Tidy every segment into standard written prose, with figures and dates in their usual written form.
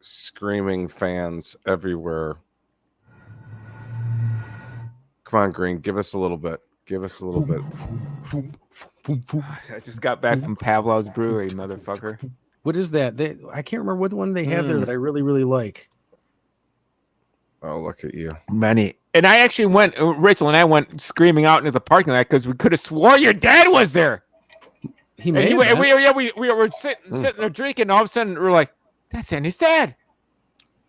screaming fans everywhere. Come on, Green, give us a little bit. I just got back from Pavlov's Brewery, motherfucker. What is that? I can't remember what one they have there that I really, really like. Oh, look at you. Many. And I actually went, Rachel and I went screaming out into the parking lot because we could have swore your dad was there. We were sitting there drinking, and all of a sudden we're like, that's Andy's dad.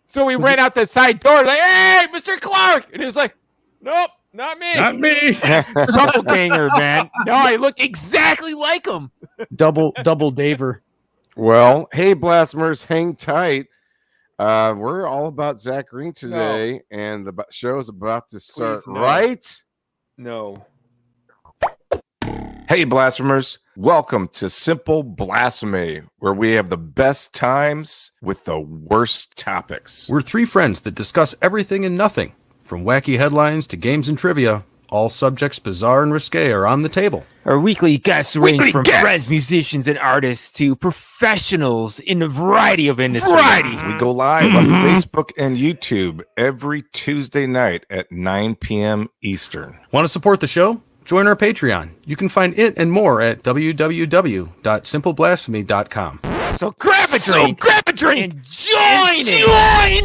So we ran out the side door, like, hey, Mr. Clark. And he was like, nope, not me. Not me. Doppelganger, man. No, I look exactly like him. Double Daver. Well, hey, Blasphemers, hang tight. We're all about Zack Green today, and the show is about to start, right? No. Hey, Blasphemers, welcome to Simple Blasphemy, where we have the best times with the worst topics. We're three friends that discuss everything and nothing, from wacky headlines to games and trivia. All subjects bizarre and risque are on the table. Our weekly guests range from friends, musicians, and artists to professionals in a variety of industries. We go live on Facebook and YouTube every Tuesday night at 9 p.m. Eastern. Want to support the show? Join our Patreon. You can find it and more at www.simpleblasphemy.com. So grab a drink, and join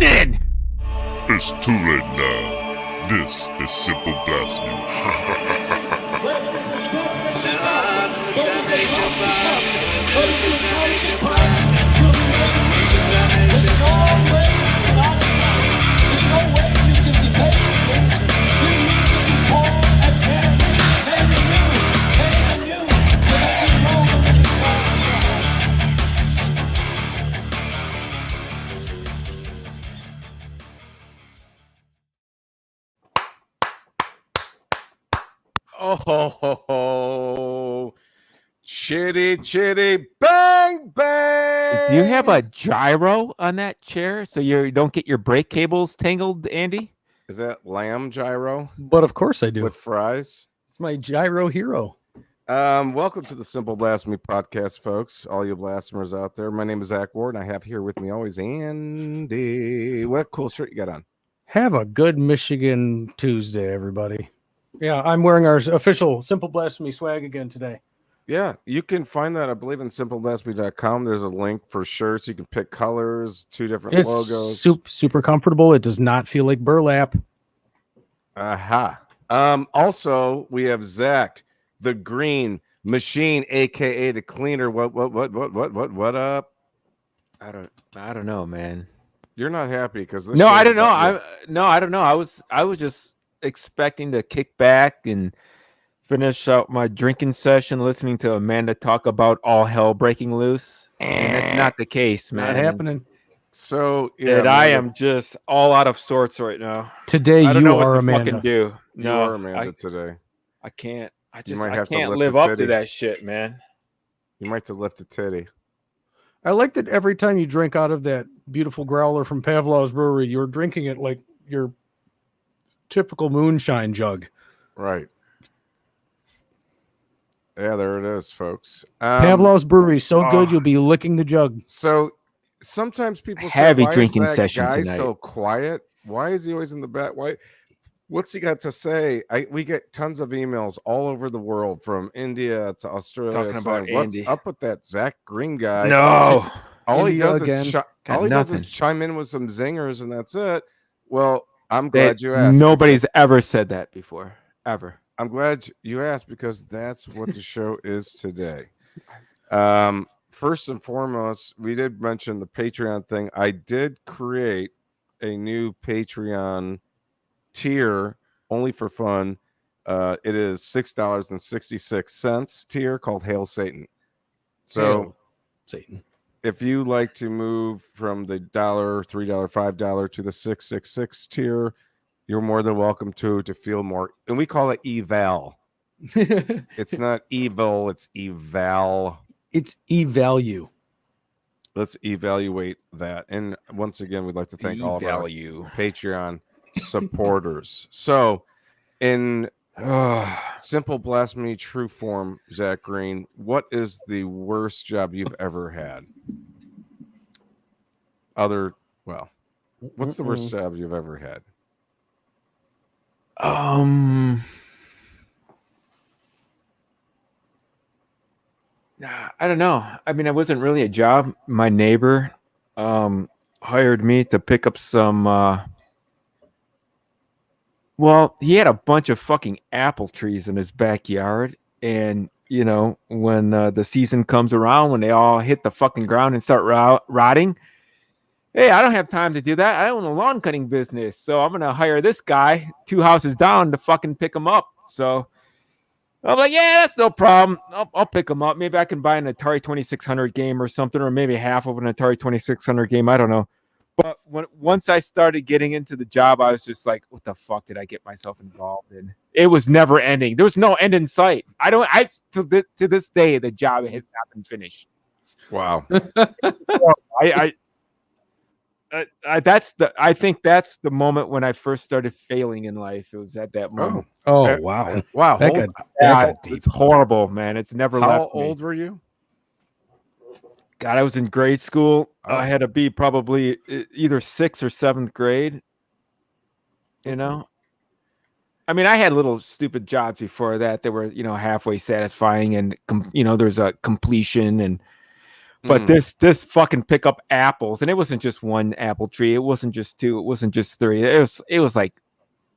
in. It's too late now. This is Simple Blasphemy. Oh, chitty, bang, bang. Do you have a gyro on that chair so you don't get your brake cables tangled, Andy? Is that lamb gyro? But of course I do. With fries? It's my gyro hero. Welcome to the Simple Blasphemy podcast, folks. All you blasphemers out there. My name is Zach Ward, and I have here with me always Andy. What cool shirt you got on? Have a good Michigan Tuesday, everybody. Yeah, I'm wearing our official Simple Blasphemy swag again today. Yeah, you can find that, I believe, in simpleblasphemy.com. There's a link for shirts. You can pick colors, two different logos. Super comfortable. It does not feel like burlap. Aha. Also, we have Zack, the Green Machine, aka the Cleaner. What up? I don't know, man. You're not happy because this. No, I don't know. I don't know. I was just expecting to kick back and finish out my drinking session listening to Amanda talk about all hell breaking loose, and that's not the case, man. Not happening. So yeah, I am just all out of sorts right now. Today I don't you know are what to Amanda. fucking do. You No, are Amanda today. I can't. I have to can't lift live a up titty. to that shit, man. You might have to lift a titty. I like that every time you drink out of that beautiful growler from Pavlov's Brewery, you're drinking it like your typical moonshine jug. Right. Yeah, there it is, folks. Pavlov's Brewery, so good you'll be licking the jug. So sometimes people Heavy say, why drinking is that session guy tonight. so quiet? Why is he always in the back? What's he got to say? We get tons of emails all over the world, from India to Australia, Talking about saying, what's Andy. up with that Zack Green guy? No. All he India does again. is Got does nothing. is chime in with some zingers, and that's it. Well, I'm glad you asked. Nobody's ever said that before, ever. I'm glad you asked, because that's what the show is today. First and foremost, we did mention the Patreon thing. I did create a new Patreon tier only for fun. It is $6.66 tier called Hail Satan. So Hail Satan. if you like to move from the $1, $3, $5 to the 666 tier, you're more than welcome to feel more. And we call it eval. It's not evil, it's eval. It's e-value. Let's evaluate that. And once again, we'd like to thank all of our Patreon supporters. So in Simple Blasphemy true form, Zack Green, what is the worst job you've ever had? other? Well, what's the worst job you've ever had? I don't know. I mean, it wasn't really a job. My neighbor hired me to pick up some well, he had a bunch of fucking apple trees in his backyard, and you know, when the season comes around, when they all hit the fucking ground and start rotting, hey, I don't have time to do that. I own a lawn cutting business, so I'm gonna hire this guy 2 houses down to fucking pick them up. So I'm like, yeah, that's no problem. I'll pick them up. Maybe I can buy an Atari 2600 game or something, or maybe half of an Atari 2600 game. I don't know. But once I started getting into the job, I was just like, what the fuck did I get myself involved in? It was never ending. There was no end in sight. To this day, the job has not been finished. Wow. I think that's the moment when I first started failing in life. It was at that moment. Oh, wow. Wow. That got deep. It's horrible, man. It's never left How me. old were you? God, I was in grade school. Oh. I had to be probably either 6th or 7th grade. You know? I mean, I had little stupid jobs before that were, you know, halfway satisfying, and there's a completion, and but this fucking pick up apples, and it wasn't just one apple tree, it wasn't just 2, it wasn't just 3, it was like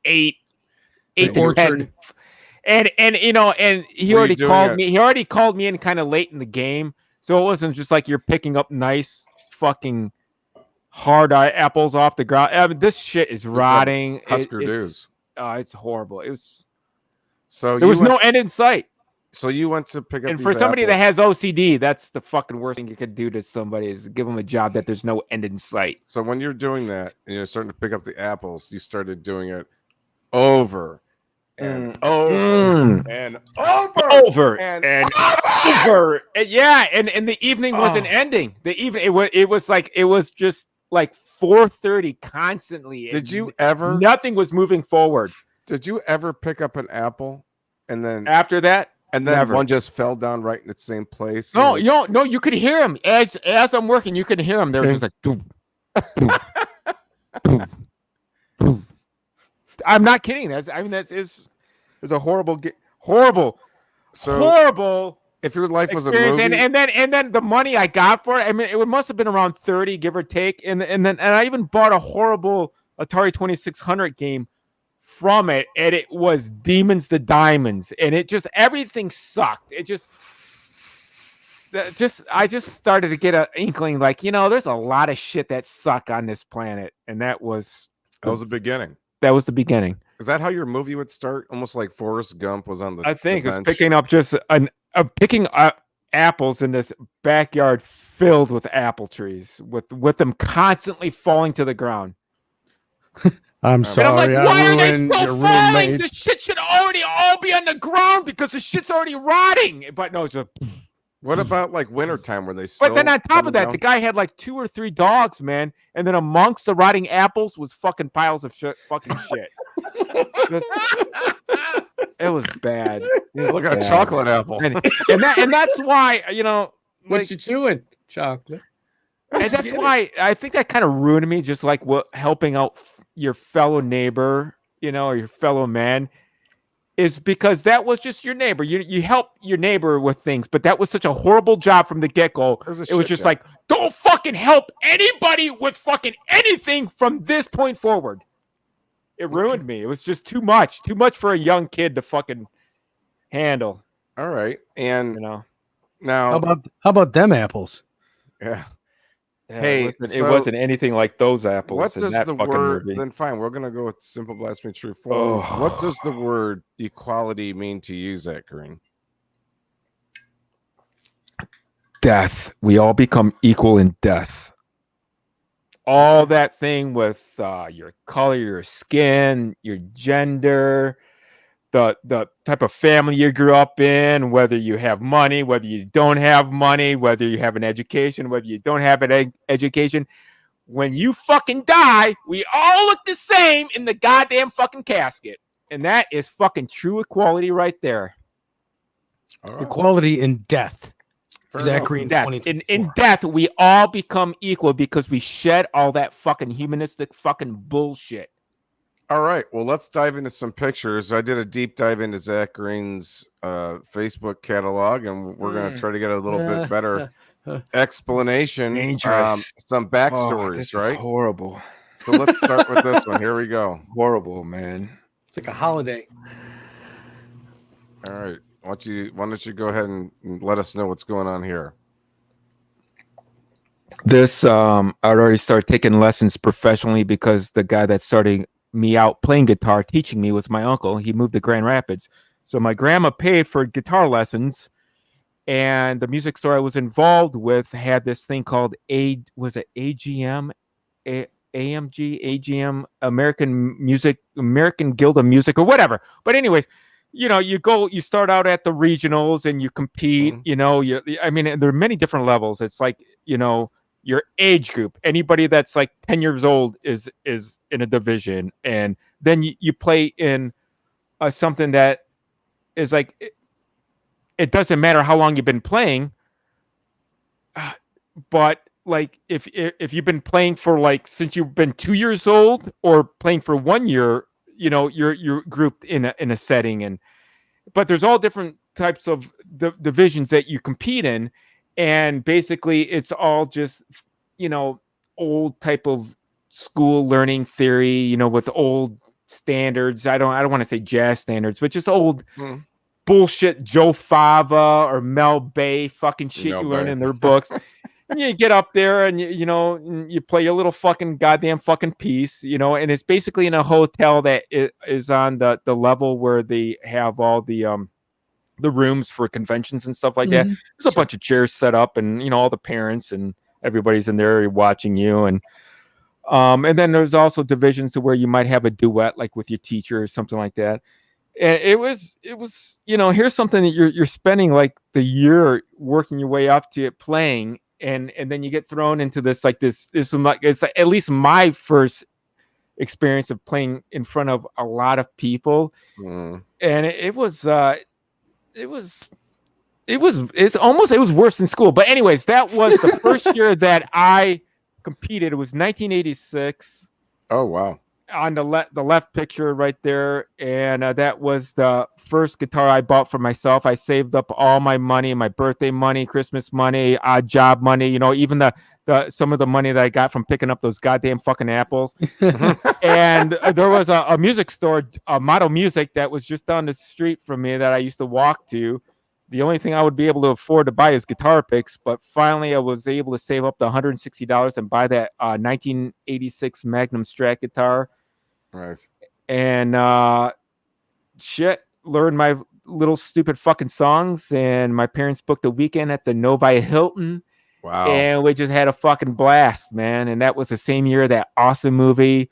8 to 10. And you know, and he already called me in kind of late in the game, so it wasn't just like you're picking up nice fucking hard apples off the ground. I mean, this shit is rotting. Husker Du's. It's horrible. It was so there was no end in sight. So you went to pick up, and for somebody that has OCD, that's the fucking worst thing you could do to somebody, is give them a job that there's no end in sight. So when you're doing that and you're starting to pick up the apples, you started doing it over and over and over and over. And yeah, and the evening wasn't ending. The evening it was just like 4:30 constantly. Did you ever? Nothing was moving forward. Did you ever pick up an apple and then after that? And then never. One just fell down right in the same place. No, you could hear him as I'm working. You could hear him. They were just like, boom, boom, boom, boom. I'm not kidding. It's a horrible. If your life was a experience. movie, and then the money I got for it, I mean, it must have been around 30, give or take. And I even bought a horrible Atari 2600 game from it, and it was Demons the Diamonds, and it just, everything sucked. I just started to get an inkling, like, you know, there's a lot of shit that suck on this planet, and that was the beginning. That was the beginning. Is that how your movie would start? Almost like Forrest Gump was on the. I think the it's picking up picking up apples in this backyard filled with apple trees, with them constantly falling to the ground. I'm sorry. And I'm like, why are they still falling? Roommate. The shit should already all be on the ground because the shit's already rotting. But no, it's a. What about like wintertime where they still? But then on top of that, the guy had like 2 or 3 dogs, man, and then amongst the rotting apples was fucking piles of fucking shit. It was bad. Look at a chocolate apple, and that's why, you know, what you chewing? Chocolate. And that's why I think that kind of ruined me. Just like helping out your fellow neighbor, you know, or your fellow man, is because that was just your neighbor. You help your neighbor with things, but that was such a horrible job from the get-go. It was just like, don't fucking help anybody with fucking anything from this point forward. It ruined me. It was just too much for a young kid to fucking handle. All right, and you know, now how about them apples? Yeah. Yeah, hey, it wasn't anything like those apples. What does the word? Movie. Then fine, we're gonna go with simple blasphemy true form. What does the word equality mean to you, Zack Green? Death. We all become equal in death. All that thing with your color, your skin, your gender, the type of family you grew up in, whether you have money, whether you don't have money, whether you have an education, whether you don't have an education. When you fucking die, we all look the same in the goddamn fucking casket. And that is fucking true equality right there. Equality in death. Zack enough. Green Death. 2024. In death, we all become equal because we shed all that fucking humanistic fucking bullshit. All right. Well, let's dive into some pictures. I did a deep dive into Zack Green's Facebook catalog, and we're going to try to get a little bit better explanation. Dangerous. Some backstories, this right? is horrible. So let's start with this one. Here we go. Horrible, man. It's like a holiday. All right. Why don't you go ahead and let us know what's going on here? This I already started taking lessons professionally because the guy that started me out playing guitar, teaching me, was my uncle. He moved to Grand Rapids, so my grandma paid for guitar lessons, and the music store I was involved with had this thing called AGM, AMG, American Guild of Music, or whatever. But anyways, you start out at the regionals and you compete. I mean, there are many different levels. It's like, your age group, anybody that's like 10 years old is in a division, and then you play in something that is like, it doesn't matter how long you've been playing, but like if you've been playing for like since you've been 2 years old or playing for 1 year, you're grouped in a setting. But there's all different types of divisions that you compete in. And basically, it's all just, old type of school learning theory, with old standards. I don't want to say jazz standards, but just old bullshit Joe Fava or Mel Bay fucking shit you learn in their books. And you get up there and you play your little fucking goddamn fucking piece, and it's basically in a hotel that is on the level where they have all the rooms for conventions and stuff like that. There's a bunch of chairs set up, and all the parents and everybody's in there watching you, and then there's also divisions to where you might have a duet like with your teacher or something like that. And it was here's something that you're spending like the year working your way up to it playing, and then you get thrown into this it's at least my first experience of playing in front of a lot of people. And it was worse than school. But anyways, that was the first year that I competed. It was 1986. Oh wow! On the left picture right there, and that was the first guitar I bought for myself. I saved up all my money, my birthday money, Christmas money, odd job money. Even the some of the money that I got from picking up those goddamn fucking apples. And there was a music store, Model Music, that was just down the street from me that I used to walk to. The only thing I would be able to afford to buy is guitar picks, but finally I was able to save up the $160 and buy that 1986 Magnum Strat guitar. Right. And learned my little stupid fucking songs, and my parents booked a weekend at the Novi Hilton. Wow. And we just had a fucking blast, man. And that was the same year that awesome movie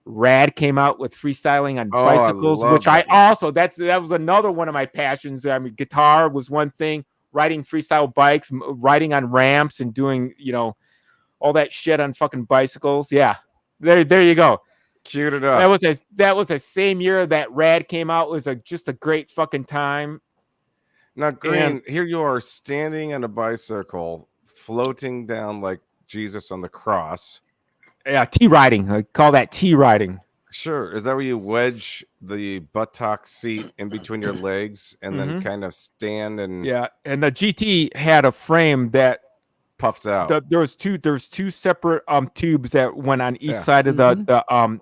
Rad came out with freestyling on bicycles, which that was another one of my passions. I mean, guitar was one thing, riding freestyle bikes, riding on ramps, and doing, all that shit on fucking bicycles. Yeah. There you go. Queued it up. That was the same year that Rad came out. It was just a great fucking time. Now, Green, here you are standing on a bicycle, floating down like Jesus on the cross. Yeah, T-riding. I call that T-riding. Sure. Is that where you wedge the buttock seat in between your legs and then kind of stand and... Yeah, and the GT had a frame that puffed out. There's two separate tubes that went on each side of the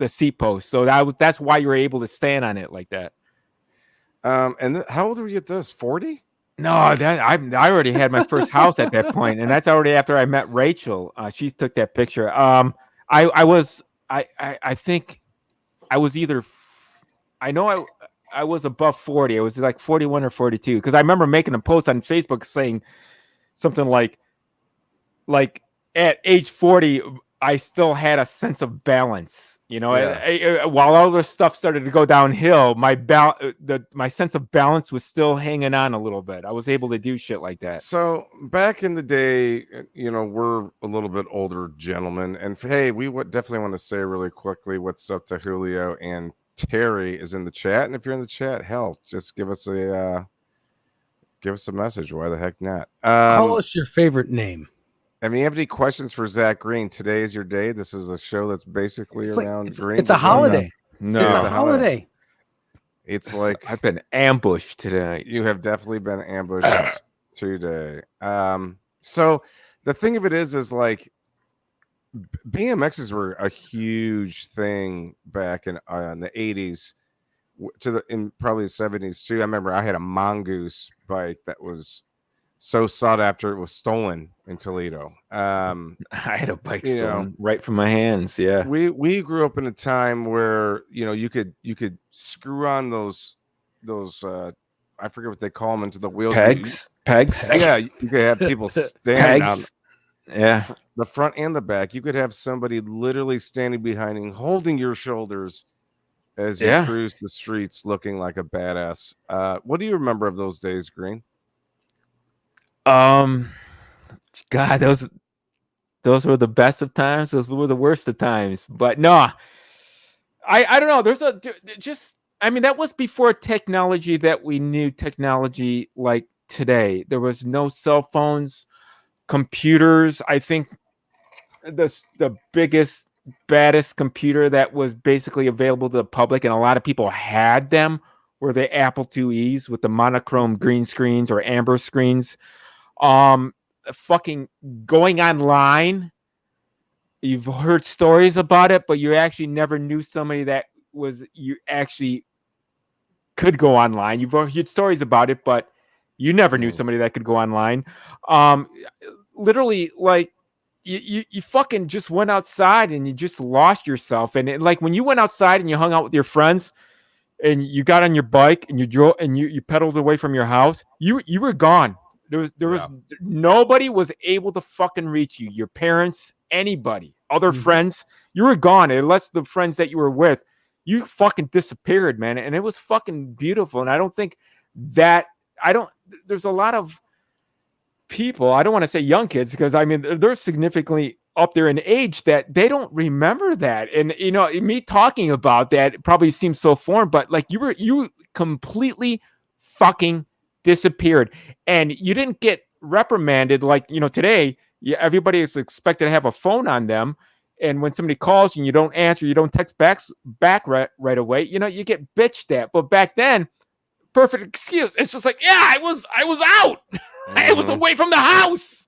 seat post. So that's why you were able to stand on it like that. And how old were you at this? 40? No, I already had my first house at that point, and that's already after I met Rachel. She took that picture. I think I was I was above 40. It was like 41 or 42, because I remember making a post on Facebook saying something like at age 40 I still had a sense of balance. While all this stuff started to go downhill, my sense of balance was still hanging on a little bit. I was able to do shit like that. So back in the day, we're a little bit older gentlemen, and hey, we would definitely want to say really quickly what's up to Julio, and Terry is in the chat. And if you're in the chat, hell, just give us give us a message. Why the heck not? Call us your favorite name. I mean, you have any questions for Zack Green? Today is your day. This is a show that's basically around Green. It's a holiday. No, It's a holiday. It's like I've been ambushed today. you have definitely been ambushed today. So the thing of it is like BMXs were a huge thing back in the 80s in probably the 70s too. I remember I had a Mongoose bike that was so sought after it was stolen in Toledo. I had a bike you stolen know, right from my hands. Yeah. We grew up in a time where you could screw on those I forget what they call them into the wheels. Pegs. Yeah, you could have people stand on Pegs. Yeah. the front and the back. You could have somebody literally standing behind and holding your shoulders as you cruise the streets looking like a badass. What do you remember of those days, Green? God, those were the best of times. Those were the worst of times. But no, I don't know. I mean, that was before technology that we knew technology like today. There was no cell phones, computers. I think the biggest, baddest computer that was basically available to the public, and a lot of people had them, were the Apple IIe's with the monochrome green screens or amber screens. Fucking going online. You've heard stories about it, but you actually never knew somebody that you actually could go online. You've heard stories about it, but you never knew somebody that could go online. Literally, like you fucking just went outside and you just lost yourself. And like when you went outside and you hung out with your friends and you got on your bike and you drove and you pedaled away from your house, you were gone. There was nobody was able to fucking reach you. Your parents, anybody, other friends, you were gone. Unless the friends that you were with, you fucking disappeared, man. And it was fucking beautiful. And I don't think that there's a lot of people, I don't want to say young kids, because I mean they're significantly up there in age that they don't remember that. And me talking about that, it probably seems so foreign, but like you completely fucking disappeared, and you didn't get reprimanded like today. Everybody is expected to have a phone on them, and when somebody calls and you don't answer, you don't text back right away, you get bitched at. But back then, perfect excuse. It's just like, I was out. I was away from the house.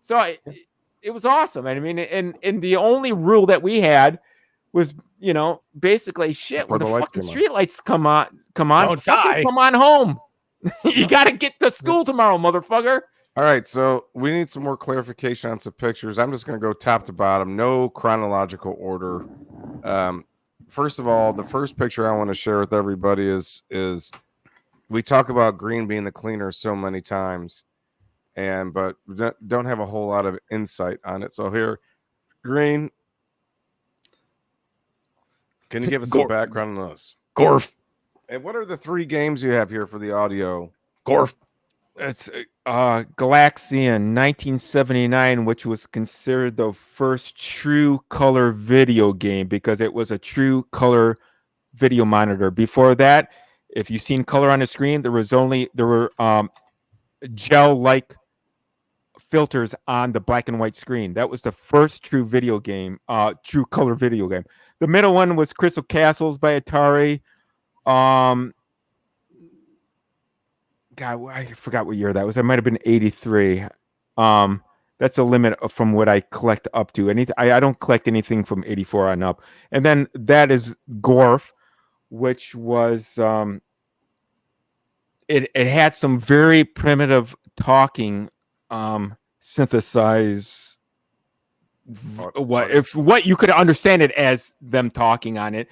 So it was awesome. I mean, and the only rule that we had was, basically shit. When the fucking street lights come on, come on home. You got to get to school tomorrow, motherfucker. All right, so we need some more clarification on some pictures. I'm just going to go top to bottom, no chronological order. First of all, the first picture I want to share with everybody is we talk about Green being the cleaner so many times, but don't have a whole lot of insight on it. So here, Green, can you give us some background on this? Gorf. And what are the 3 games you have here for the audio? Gorf. It's Galaxian 1979, which was considered the first true color video game because it was a true color video monitor. Before that, if you've seen color on the screen, there were gel-like filters on the black and white screen. That was the first true video game, true color video game. The middle one was Crystal Castles by Atari. God, I forgot what year that was. It might have been 83. That's a limit from what I collect up to. I don't collect anything from 84 on up. And then that is Gorf, which was it had some very primitive talking synthesized what you could understand it as them talking on it.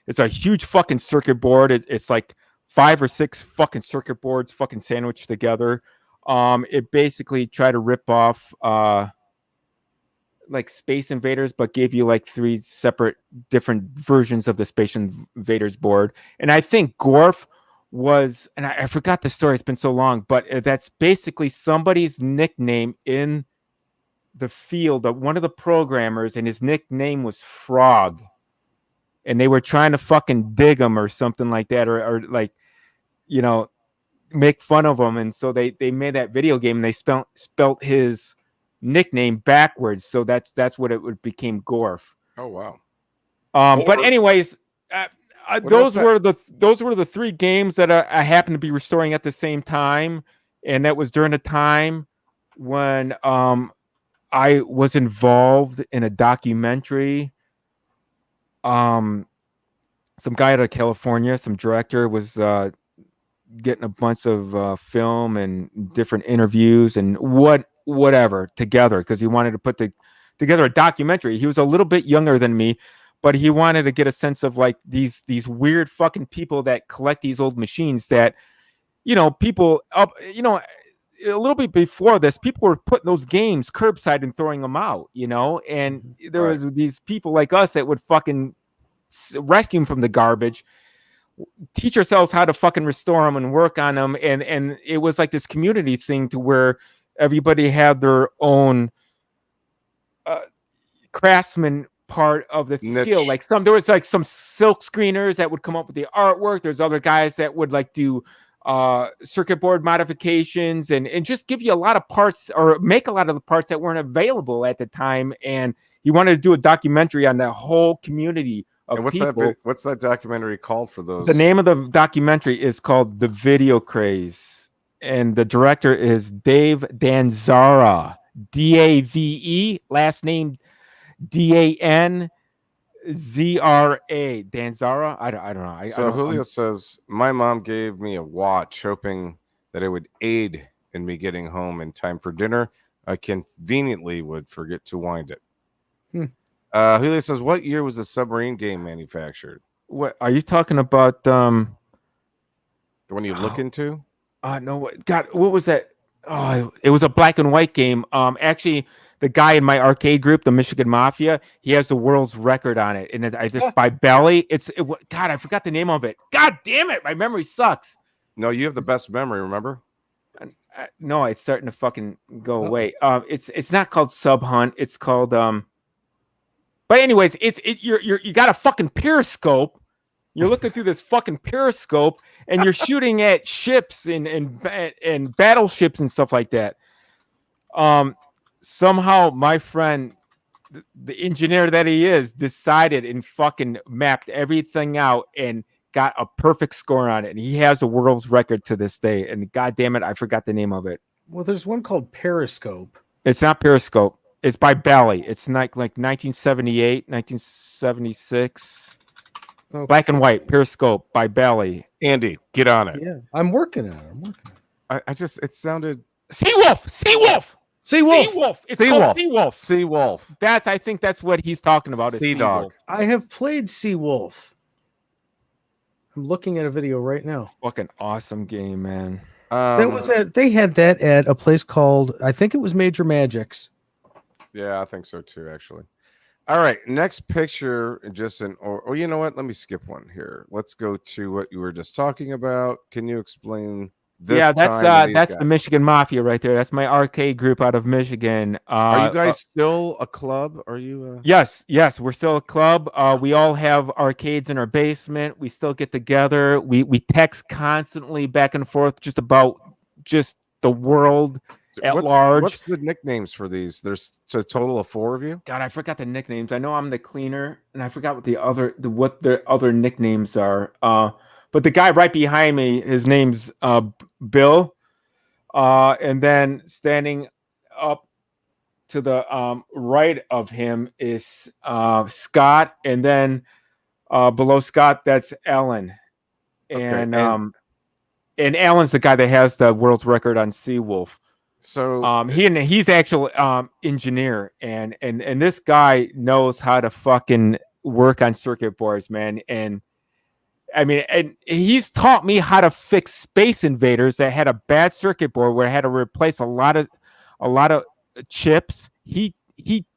It's a huge fucking circuit board. It's like 5 or 6 fucking circuit boards fucking sandwiched together. It basically tried to rip off like Space Invaders, but gave you like 3 separate different versions of the Space Invaders board. And I think Gorf was, and I forgot the story, it's been so long, but that's basically somebody's nickname in the field of one of the programmers, and his nickname was Frog. And they were trying to fucking dig him or something like that, or like, make fun of him, and so they made that video game, and they spelt his nickname backwards, so that's what it became Gorf. Oh wow. But anyways, those about were the three games that I happened to be restoring at the same time, and that was during the time when I was involved in a documentary. Some guy out of California, some director, was getting a bunch of film and different interviews and whatever together because he wanted to put together a documentary. He was a little bit younger than me, but he wanted to get a sense of like these weird fucking people that collect these old machines that, people up, a little bit before this, people were putting those games curbside and throwing them out, and there was these people like us that would fucking rescue them from the garbage, teach ourselves how to fucking restore them and work on them. And it was like this community thing to where everybody had their own craftsman part of the skill. Like there was like some silk screeners that would come up with the artwork. There's other guys that would like do circuit board modifications and just give you a lot of parts or make a lot of the parts that weren't available at the time. And he wanted to do a documentary on the whole community of people. What's that documentary called for those? The name of the documentary is called The Video Craze, and the director is Dave Danzara, Dave, last name Danzra. Danzara. I don't know. So Julio says, my mom gave me a watch hoping that it would aid in me getting home in time for dinner. I conveniently would forget to wind it. Julio says, what year was the submarine game manufactured? What are you talking about? The one you look into? No. God, what was that? Oh, it was a black and white game. Actually, the guy in my arcade group, the Michigan Mafia, he has the world's record on it, and it's by Belly. God, I forgot the name of it. God damn it, my memory sucks. No, you have the best memory. Remember? No, it's starting to fucking go away. It's not called Sub Hunt. It's called But anyways, you got a fucking periscope. You're looking through this fucking periscope, and you're shooting at ships and battleships and stuff like that. Somehow my friend, the engineer that he is, decided and fucking mapped everything out and got a perfect score on it. And he has a world's record to this day. And God damn it, I forgot the name of it. Well, there's one called Periscope. It's not Periscope. It's by Bally. It's like 1978, 1976. Okay. Black and white, Periscope by Bally. Andy, get on it. Yeah, I'm working on it. It sounded... Seawolf! Seawolf! It's called Seawolf. Seawolf. I think that's what he's talking about. Sea Dog. I have played Seawolf. I'm looking at a video right now. Fucking awesome game, man. They had that at a place called, I think it was Major Magics. Yeah, I think so too, actually. All right, next picture, or you know what? Let me skip one here. Let's go to what you were just talking about. Can you explain this? Yeah, that's the Michigan Mafia right there. That's my arcade group out of Michigan. Are you guys still a club? Are you? Yes, we're still a club. We all have arcades in our basement. We still get together. We text constantly back and forth just about the world at large. What's the nicknames for these? There's a total of 4 of you. God, I forgot the nicknames. I know I'm the cleaner, and I forgot what the other nicknames are. But the guy right behind me, his name's Bill, and then standing up to the right of him is Scott, and then below Scott, that's Ellen, and Alan's the guy that has the world's record on Seawolf. So he's actual engineer, and this guy knows how to fucking work on circuit boards, man. And I mean, and he's taught me how to fix Space Invaders that had a bad circuit board where I had to replace a lot of chips. He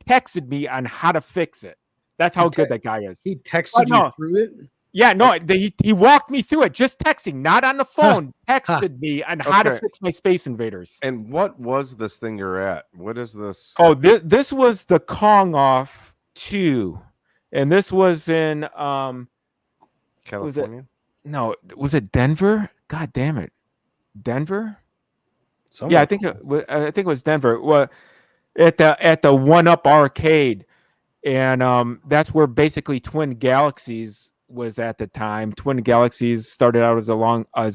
texted me on how to fix it. That's how good that guy is. He texted you through it? Yeah, no, he walked me through it, just texting, not on the phone. Texted me on how to fix my Space Invaders. And what was this thing you're at? What is this? Oh, this was the Kong Off 2, and this was in California. Was it Denver? God damn it, Denver. Somewhere. Yeah, I think it was Denver. Well, at the One Up Arcade, and that's where basically Twin Galaxies was at the time. Twin Galaxies started out as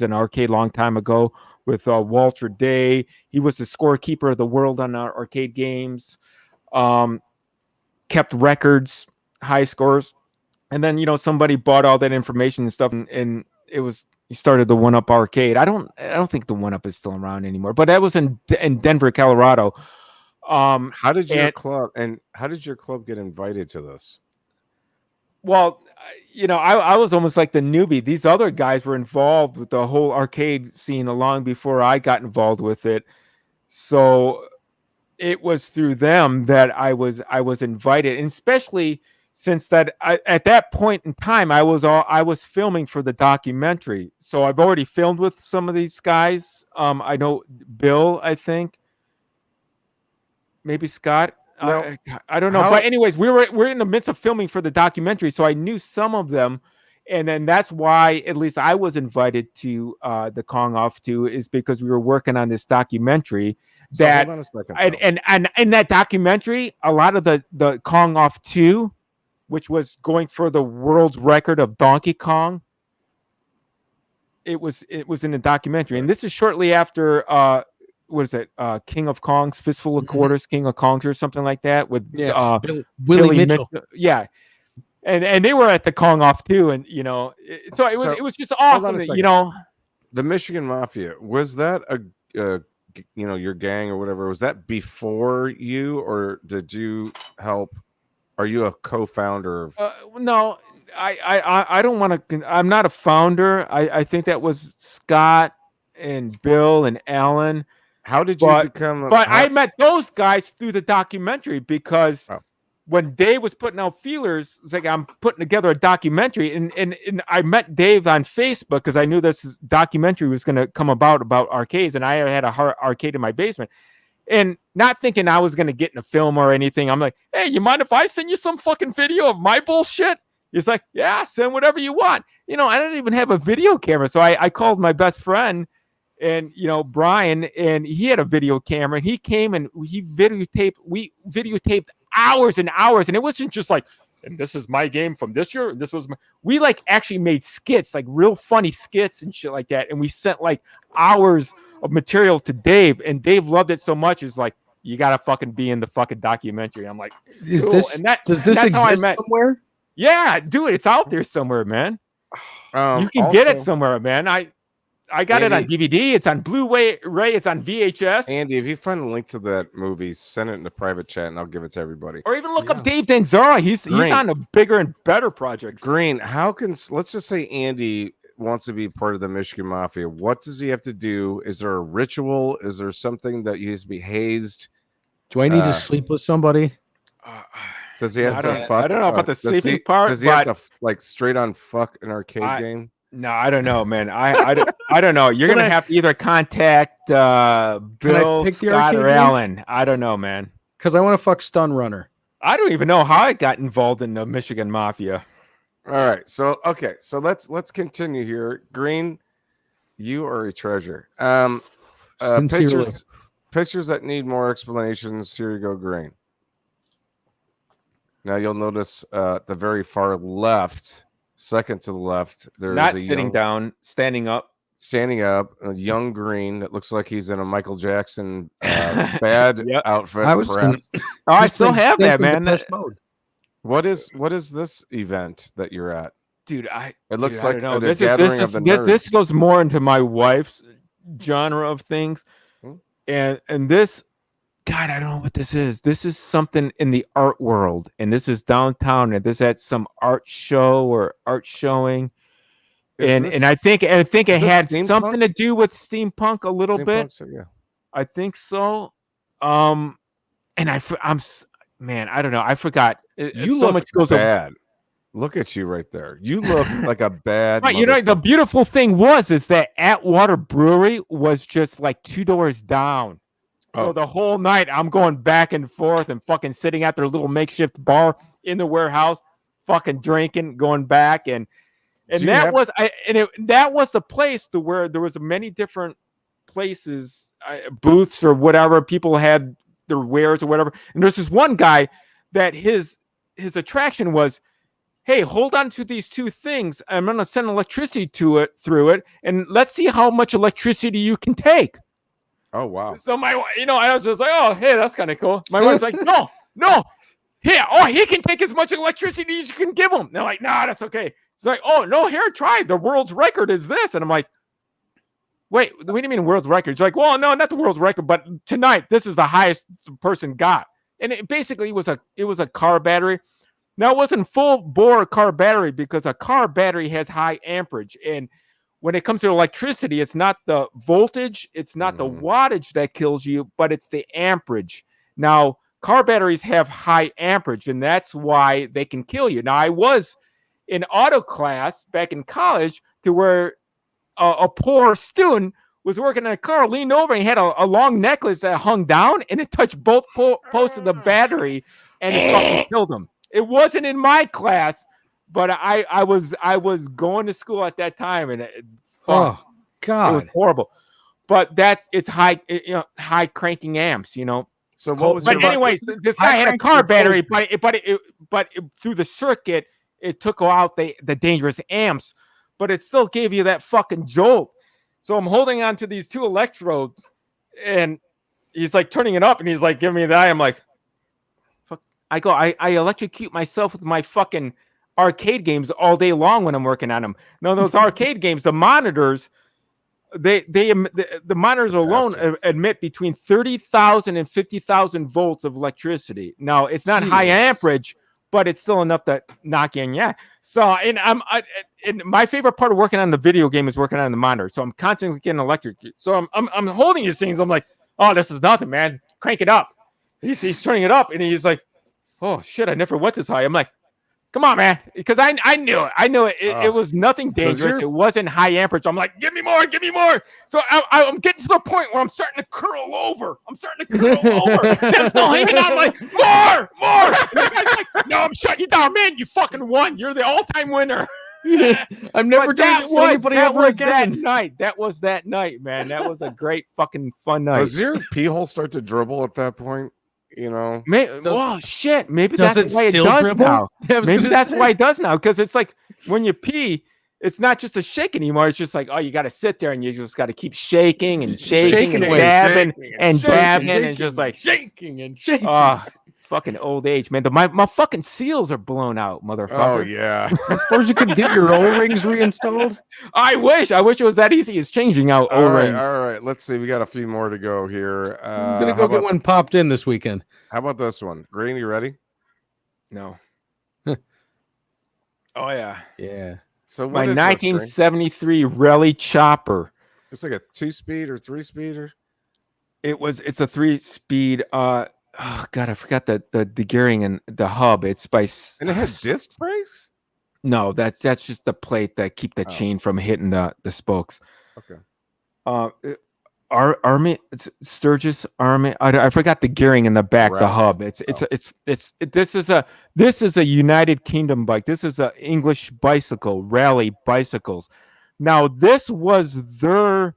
an arcade long time ago with Walter Day. He was the scorekeeper of the world on our arcade games. Kept records, high scores, and then somebody bought all that information and stuff, and he started the One Up Arcade. I don't think the One Up is still around anymore, but that was in Denver, Colorado. How did your club get invited to this? Well, I was almost like the newbie. These other guys were involved with the whole arcade scene long before I got involved with it. So it was through them that I was invited, and especially since at that point in time I was filming for the documentary. So I've already filmed with some of these guys. I know Bill, I think. Maybe Scott. No. I don't know. But anyways, we're in the midst of filming for the documentary, so I knew some of them, and then that's why at least I was invited to the Kong Off 2 is because we were working on this documentary. So hold on a second, and in that documentary, a lot of the Kong Off 2, which was going for the world's record of Donkey Kong, it was in the documentary, and this is shortly after what is it? King of Kongs, Fistful of Quarters, King of Kongs, or something like that with Willie Mitchell. Yeah, and they were at the Kong Off too, and so it was just awesome. The Michigan Mafia, was that your gang or whatever? Was that before you, or did you help? Are you a co-founder of? No, I don't want to. I'm not a founder. I think that was Scott and Bill and Alan. How did you become? I met those guys through the documentary because when Dave was putting out feelers, it's like I'm putting together a documentary, and I met Dave on Facebook because I knew this documentary was going to come about arcades, and I had a arcade in my basement, and not thinking I was going to get in a film or anything. I'm like, hey, you mind if I send you some fucking video of my bullshit? He's like, yeah, send whatever you want. I don't even have a video camera, so I called my best friend. And Brian, and he had a video camera, and he came and we videotaped hours and hours, and it wasn't just like, and this is my game from this year. This was we actually made skits, like real funny skits and shit like that, and we sent like hours of material to Dave, and Dave loved it so much. It's like, you gotta fucking be in the fucking documentary. I'm like, does cool. this exist somewhere? Yeah, dude, it's out there somewhere, man. You can get it somewhere, man. I got it on DVD. It's on Blu-ray. It's on VHS. Andy, if you find a link to that movie, send it in the private chat, and I'll give it to everybody. Or even look up Dave Danzara. He's on a bigger and better projects. Green, let's just say Andy wants to be part of the Michigan Mafia. What does he have to do? Is there a ritual? Is there something that he has to be hazed? Do I need to sleep with somebody? Does he have to fuck? I don't know about the sleeping part. Does he have to straight on fuck an arcade game? No, I don't know, man. I don't know. You're gonna have to either contact Bill, Scott, or Alan. I don't know, man. Because I want to fuck Stun Runner. I don't even know how I got involved in the Michigan Mafia. All right, so let's continue here. Green, you are a treasure. Pictures that need more explanations. Here you go, Green. Now you'll notice the very far left. Second to the left, there's not sitting down, standing up, a young Green that looks like he's in a Michael Jackson bad outfit. I still have that, man. What is this event that you're at, dude? It looks like this goes more into my wife's genre of things, and this. God, I don't know what this is. This is something in the art world, and this is downtown, and this is at some art show or art showing, and I think it had something to do with steampunk a little bit. So, yeah, I think so. And I'm man, I don't know. I forgot. You look much goes bad. Look at you right there. You look like a bad. Right, the beautiful thing is that Atwater Brewery was just like 2 doors down. So the whole night I'm going back and forth and fucking sitting at their little makeshift bar in the warehouse, fucking drinking, going back and that was the place to where there was many different places, booths or whatever. People had their wares or whatever. And there's this one guy that his attraction was, hey, hold on to these two things. I'm going to send electricity through it, and let's see how much electricity you can take. Oh, wow. So I was just like, oh, hey, that's kind of cool. My wife's like, no. Here, he can take as much electricity as you can give him. They're like, nah, that's okay. It's like, oh, no, here, try. The world's record is this. And I'm like, wait, what do you mean world's record? It's like, well, no, not the world's record, but tonight, this is the highest person got. And it basically was a car battery. Now, it wasn't full bore car battery because a car battery has high amperage. And when it comes to electricity, it's not the voltage, it's not the wattage that kills you, but it's the amperage. Now, car batteries have high amperage, and that's why they can kill you. Now, I was in auto class back in college to where a poor student was working on a car, leaned over, and he had a long necklace that hung down, and it touched both posts of the battery, and it fucking killed him. It wasn't in my class, but I was going to school at that time, and oh god, it was horrible. But it's high cranking amps, you know. So what was? But anyways, this guy had a car battery, but through the circuit, it took out the dangerous amps, but it still gave you that fucking jolt. So I'm holding on to these two electrodes, and he's like turning it up, and he's like giving me that. I'm like, fuck. I electrocute myself with my fucking arcade games all day long when I'm working on them. No, those arcade games, the monitors. The monitors alone emit between 30,000 and 50,000 volts of electricity. Now, it's not high amperage, but it's still enough to knock you in. Yeah. So, and my favorite part of working on the video game is working on the monitor. So I'm constantly getting electrocuted. So I'm holding these things. I'm like, oh, this is nothing, man. Crank it up. He's turning it up, and he's like, oh shit, I never went this high. I'm like, come on, man, because I knew it. I knew it. It was nothing dangerous. It wasn't high amperage. I'm like, give me more. So I'm getting to the point where I'm starting to curl over. I'm still hanging on. I'm like, more. And the guy's like, no, I'm shutting you down, man. You fucking won. You're the all-time winner. I'm never doing this to anybody ever again. That was that night, man. That was a great fucking fun night. Does your pee hole start to dribble at that point? You know, oh shit! Maybe that's why it does now. Maybe that's why it does now, because it's like when you pee, it's not just a shake anymore. It's just like, oh, you got to sit there and you just got to keep shaking and dabbing and just like shaking and shaking. Oh, fucking old age, man. My fucking seals are blown out, motherfucker. Oh yeah. I suppose you could get your O-rings reinstalled. I wish it was that easy as changing out O-rings. All right. Let's see. We got a few more to go here. I'm gonna go get one popped in this weekend. How about this one? Green, you ready? No. Oh yeah. Yeah. So my 1973 Rally Chopper. It's like a 2-speed or 3-speed or. It's a 3-speed. Oh god, I forgot the gearing and the hub. It's by and it has disc brakes. No, that's just the plate that keep the chain from hitting the spokes. Okay. Army Sturgis Army. I forgot the gearing in the back. The hub. This is a United Kingdom bike. This is a English bicycle, Rally bicycles. Now this was their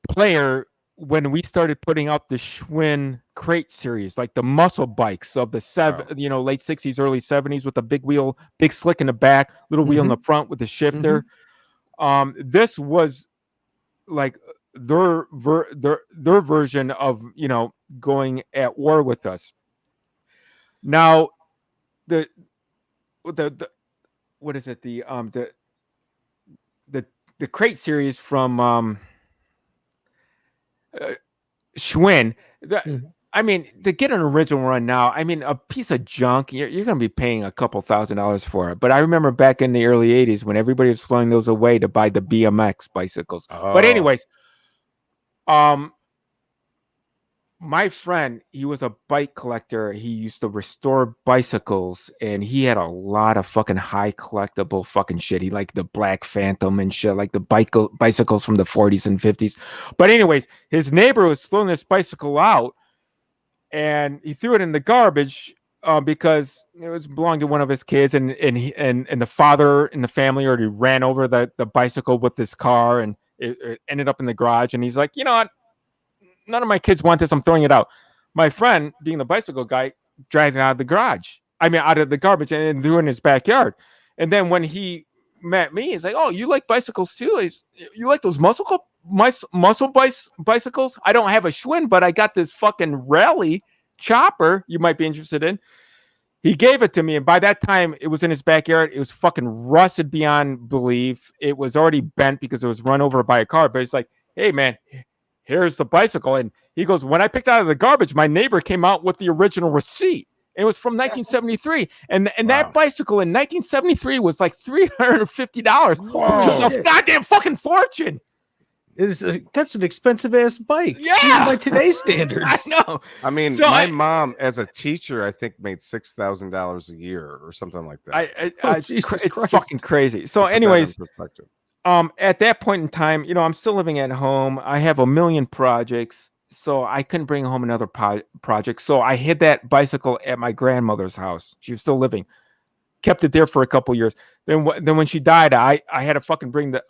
player when we started putting out the Schwinn crate series, like the muscle bikes of the late 60s, early 70s, with the big wheel, big slick in the back, little wheel in the front with the shifter. This was like their version of, going at war with us. Now, the what is it? The crate series from Schwinn. I mean, to get an original run now, I mean, a piece of junk, you're going to be paying a couple $1,000s for it. But I remember back in the early 80s when everybody was throwing those away to buy the BMX bicycles. But anyways, my friend, he was a bike collector. He used to restore bicycles, and he had a lot of fucking high collectible fucking shit. He liked the Black Phantom and shit, like the bicycles from the 40s and 50s. But anyways, his neighbor was throwing this bicycle out, and he threw it in the garbage, because it was belonged to one of his kids, and the father in the family already ran over the bicycle with this car, and it ended up in the garage. And he's like, you know what? None of my kids want this. I'm throwing it out. My friend, being the bicycle guy, dragged it out of the garage. I mean, out of the garbage and threw it in his backyard. And then when he met me, he's like, "Oh, you like bicycles too? You like those muscle bicycles? I don't have a Schwinn, but I got this fucking rally chopper you might be interested in." He gave it to me, and by that time, it was in his backyard. It was fucking rusted beyond belief. It was already bent because it was run over by a car. But it's like, "Hey, man, here's the bicycle." And he goes, "When I picked out of the garbage, my neighbor came out with the original receipt. It was from 1973, and that bicycle in 1973 was like $350, which was a goddamn fucking fortune." That's an expensive ass bike. Yeah, even by today's standards. I know. I mean, So my mom, as a teacher, I think made $6,000 a year or something like that. Jesus it's Christ. fucking crazy. So, anyways, at that point in time, I'm still living at home. I have a million projects, so I couldn't bring home another project. So I hid that bicycle at my grandmother's house. She was still living. Kept it there for a couple years. Then when she died, I had to fucking bring the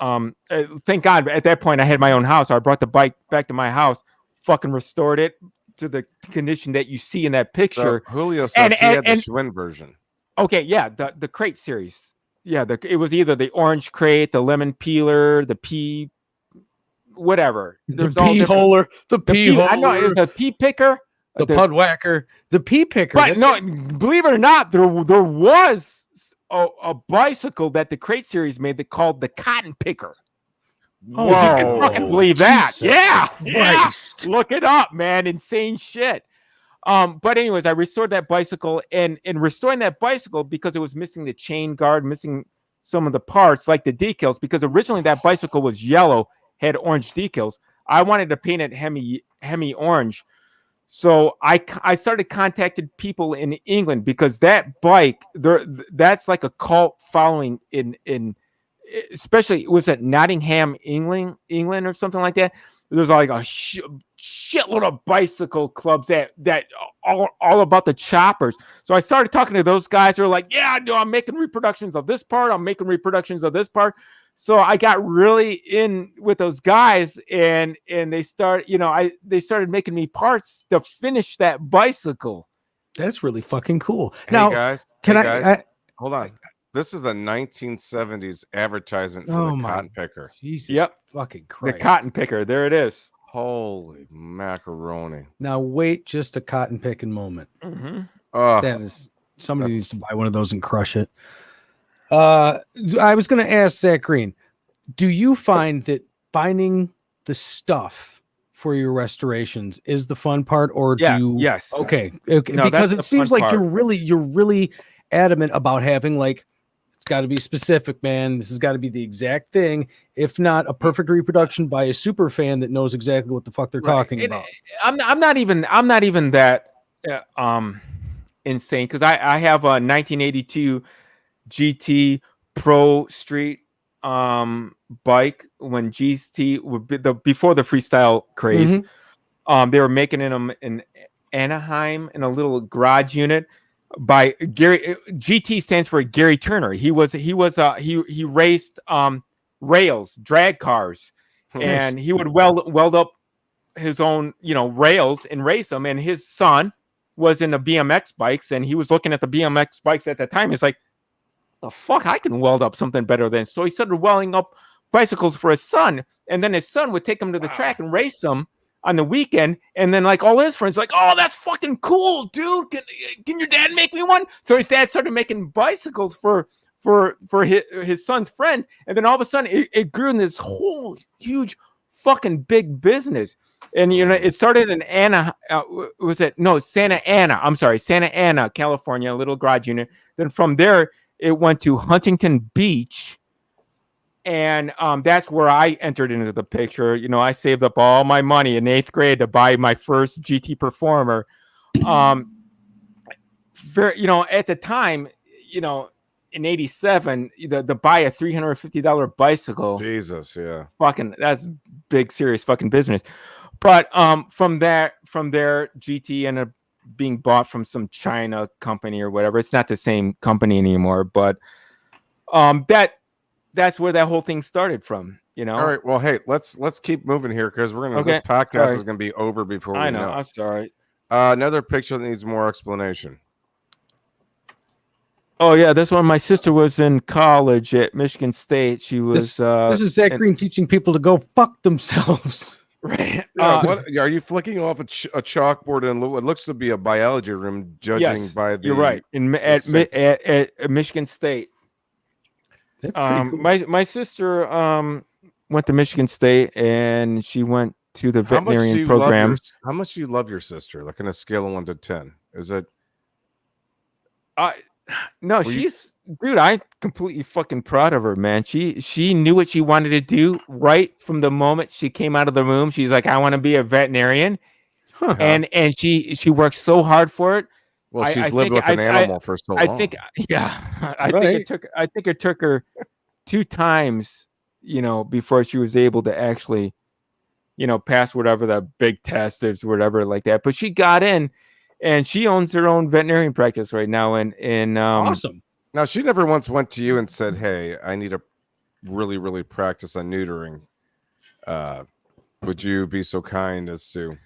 thank God at that point I had my own house. So I brought the bike back to my house, fucking restored it to the condition that you see in that picture. So Julio says he had the Schwinn version. Okay, yeah, the crate series. Yeah, it was either the orange crate, the lemon peeler, the pea, whatever. The pea holder, the pea holder. I know it was a pea picker, the pud whacker, the pea picker. But no, believe it or not, there was a bicycle that the crate series made that called the cotton picker. Oh, if you can fucking believe that. Jesus Yeah. Christ. Look it up, man. Insane shit. But anyways, I restored that bicycle, and in restoring that bicycle, because it was missing the chain guard, missing some of the parts like the decals, because originally that bicycle was yellow, had orange decals. I wanted to paint it Hemi orange. So I started contacting people in England, because that bike that's like a cult following in especially, was it Nottingham, England or something like that. There's like a shitload of bicycle clubs that all about the choppers. So I started talking to those guys who are like, "Yeah, no, I'm making reproductions of this part. I'm making reproductions of this part." So I got really in with those guys, and they they started making me parts to finish that bicycle. That's really fucking cool. Hey now, guys, hold on. This is a 1970s advertisement for the cotton picker. Jesus fucking Christ. The cotton picker. There it is. Holy macaroni. Now wait just a cotton picking moment. Mm-hmm. That is, somebody needs to buy one of those and crush it. I was going to ask Zack Green, do you find that finding the stuff for your restorations is the fun part, or do you? Yes. Okay. No, because it seems like part. you're really adamant about having, like, it's got to be specific, man. This has got to be the exact thing. If not a perfect reproduction by a super fan that knows exactly what the fuck they're talking about. I'm not even that insane, because I have a 1982 GT Pro Street bike when GT would be before the freestyle craze. Mm-hmm. They were making them in Anaheim in a little garage unit by Gary. GT stands for Gary Turner. He raced rails, drag cars, and he would weld up his own rails and race them. And his son was in the BMX bikes, and he was looking at the BMX bikes at the time. He's like, "The fuck, I can weld up something better than." So he started welding up bicycles for his son, and then his son would take him to the track and race them on the weekend. And then, like, all his friends, like, "Oh, that's fucking cool, dude. Can your dad make me one?" So his dad started making bicycles for his son's friends, and then all of a sudden it grew in this whole huge fucking big business. And it started in Santa Ana. I'm sorry, Santa Ana, California, a little garage unit. Then from there, it went to Huntington Beach, and that's where I entered into the picture. I saved up all my money in 8th grade to buy my first GT Performer. At the time, in '87, to buy a $350 bicycle. Jesus, yeah. Fucking, that's big, serious fucking business. But from there, GT ended up being bought from some China company or whatever. It's not the same company anymore, but that's where that whole thing started from. You know. All right. Well, hey, let's keep moving here because we're gonna. Okay, This podcast sorry. is gonna be over before we I know. know. I'm sorry. Another picture that needs more explanation. Oh yeah, this one. My sister was in college at Michigan State. She was. This is Zack Green teaching people to go fuck themselves. Right. Yeah, what are you flicking off a chalkboard and it looks to be a biology room? Judging Yes, by the you're right. At Michigan State. That's pretty cool. My sister went to Michigan State and she went to the veterinarian program. How much do you love your sister? Like on a scale of 1 to 10, is it? No, dude, I'm completely fucking proud of her, man. She knew what she wanted to do right from the moment she came out of the womb. She's like, I want to be a veterinarian. Huh. And she worked so hard for it. Well, she's lived with an animal for so long. I think it took her 2 times, before she was able to actually, pass whatever the big test is, whatever like that. But she got in. And she owns her own veterinarian practice right now. And awesome. Now, she never once went to you and said, hey, I need to really, really practice on neutering. Would you be so kind as to?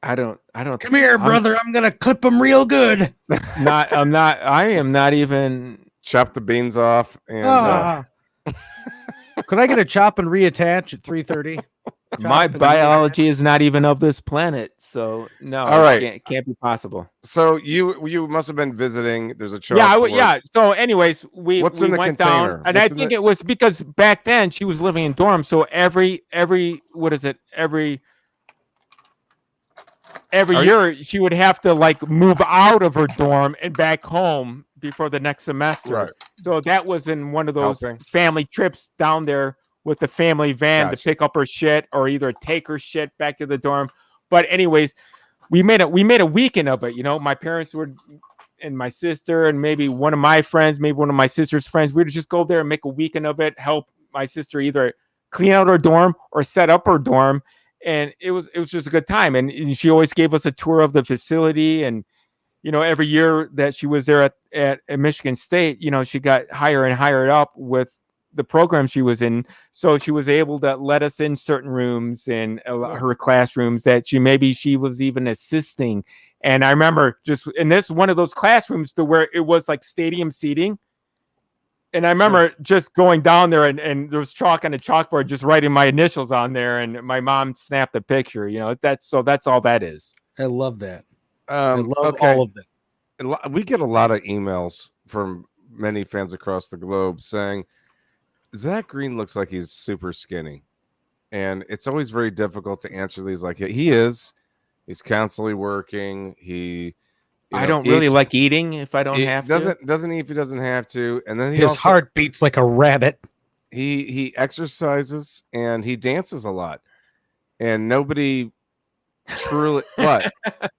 I don't. Come here, brother. I'm going to clip them real good. I am not even. Chop the beans off. And could I get a chop and reattach at 3:30? My biology is not even of this planet, so no. All right, it can't be possible. So you must have been visiting. There's a chart. Yeah. So, anyways, we in the went container? down, and I think it was because back then she was living in dorms. So every year she would have to like move out of her dorm and back home before the next semester. Right. So that was in one of those family trips down there with the family van to pick up her shit or either take her shit back to the dorm. But anyways, we made a weekend of it. My parents would, and my sister, and maybe one of my friends, maybe one of my sister's friends, we'd just go there and make a weekend of it, help my sister either clean out her dorm or set up her dorm. And it was just a good time. And she always gave us a tour of the facility. And, every year that she was there at Michigan State, she got higher and higher up with the program she was in. So she was able to let us in certain rooms in her classrooms that she was even assisting. And I remember just in this one of those classrooms to where it was like stadium seating. And I remember just going down there and there was chalk on the chalkboard, just writing my initials on there. And my mom snapped a picture, that's all that is. I love that. I love all of that. We get a lot of emails from many fans across the globe saying, Zack Green looks like he's super skinny, and it's always very difficult to answer these. Like he's constantly working. I don't really like eating if I don't have to. Doesn't eat if he doesn't have to, and then his heart beats like a rabbit. He exercises and he dances a lot, and nobody truly. What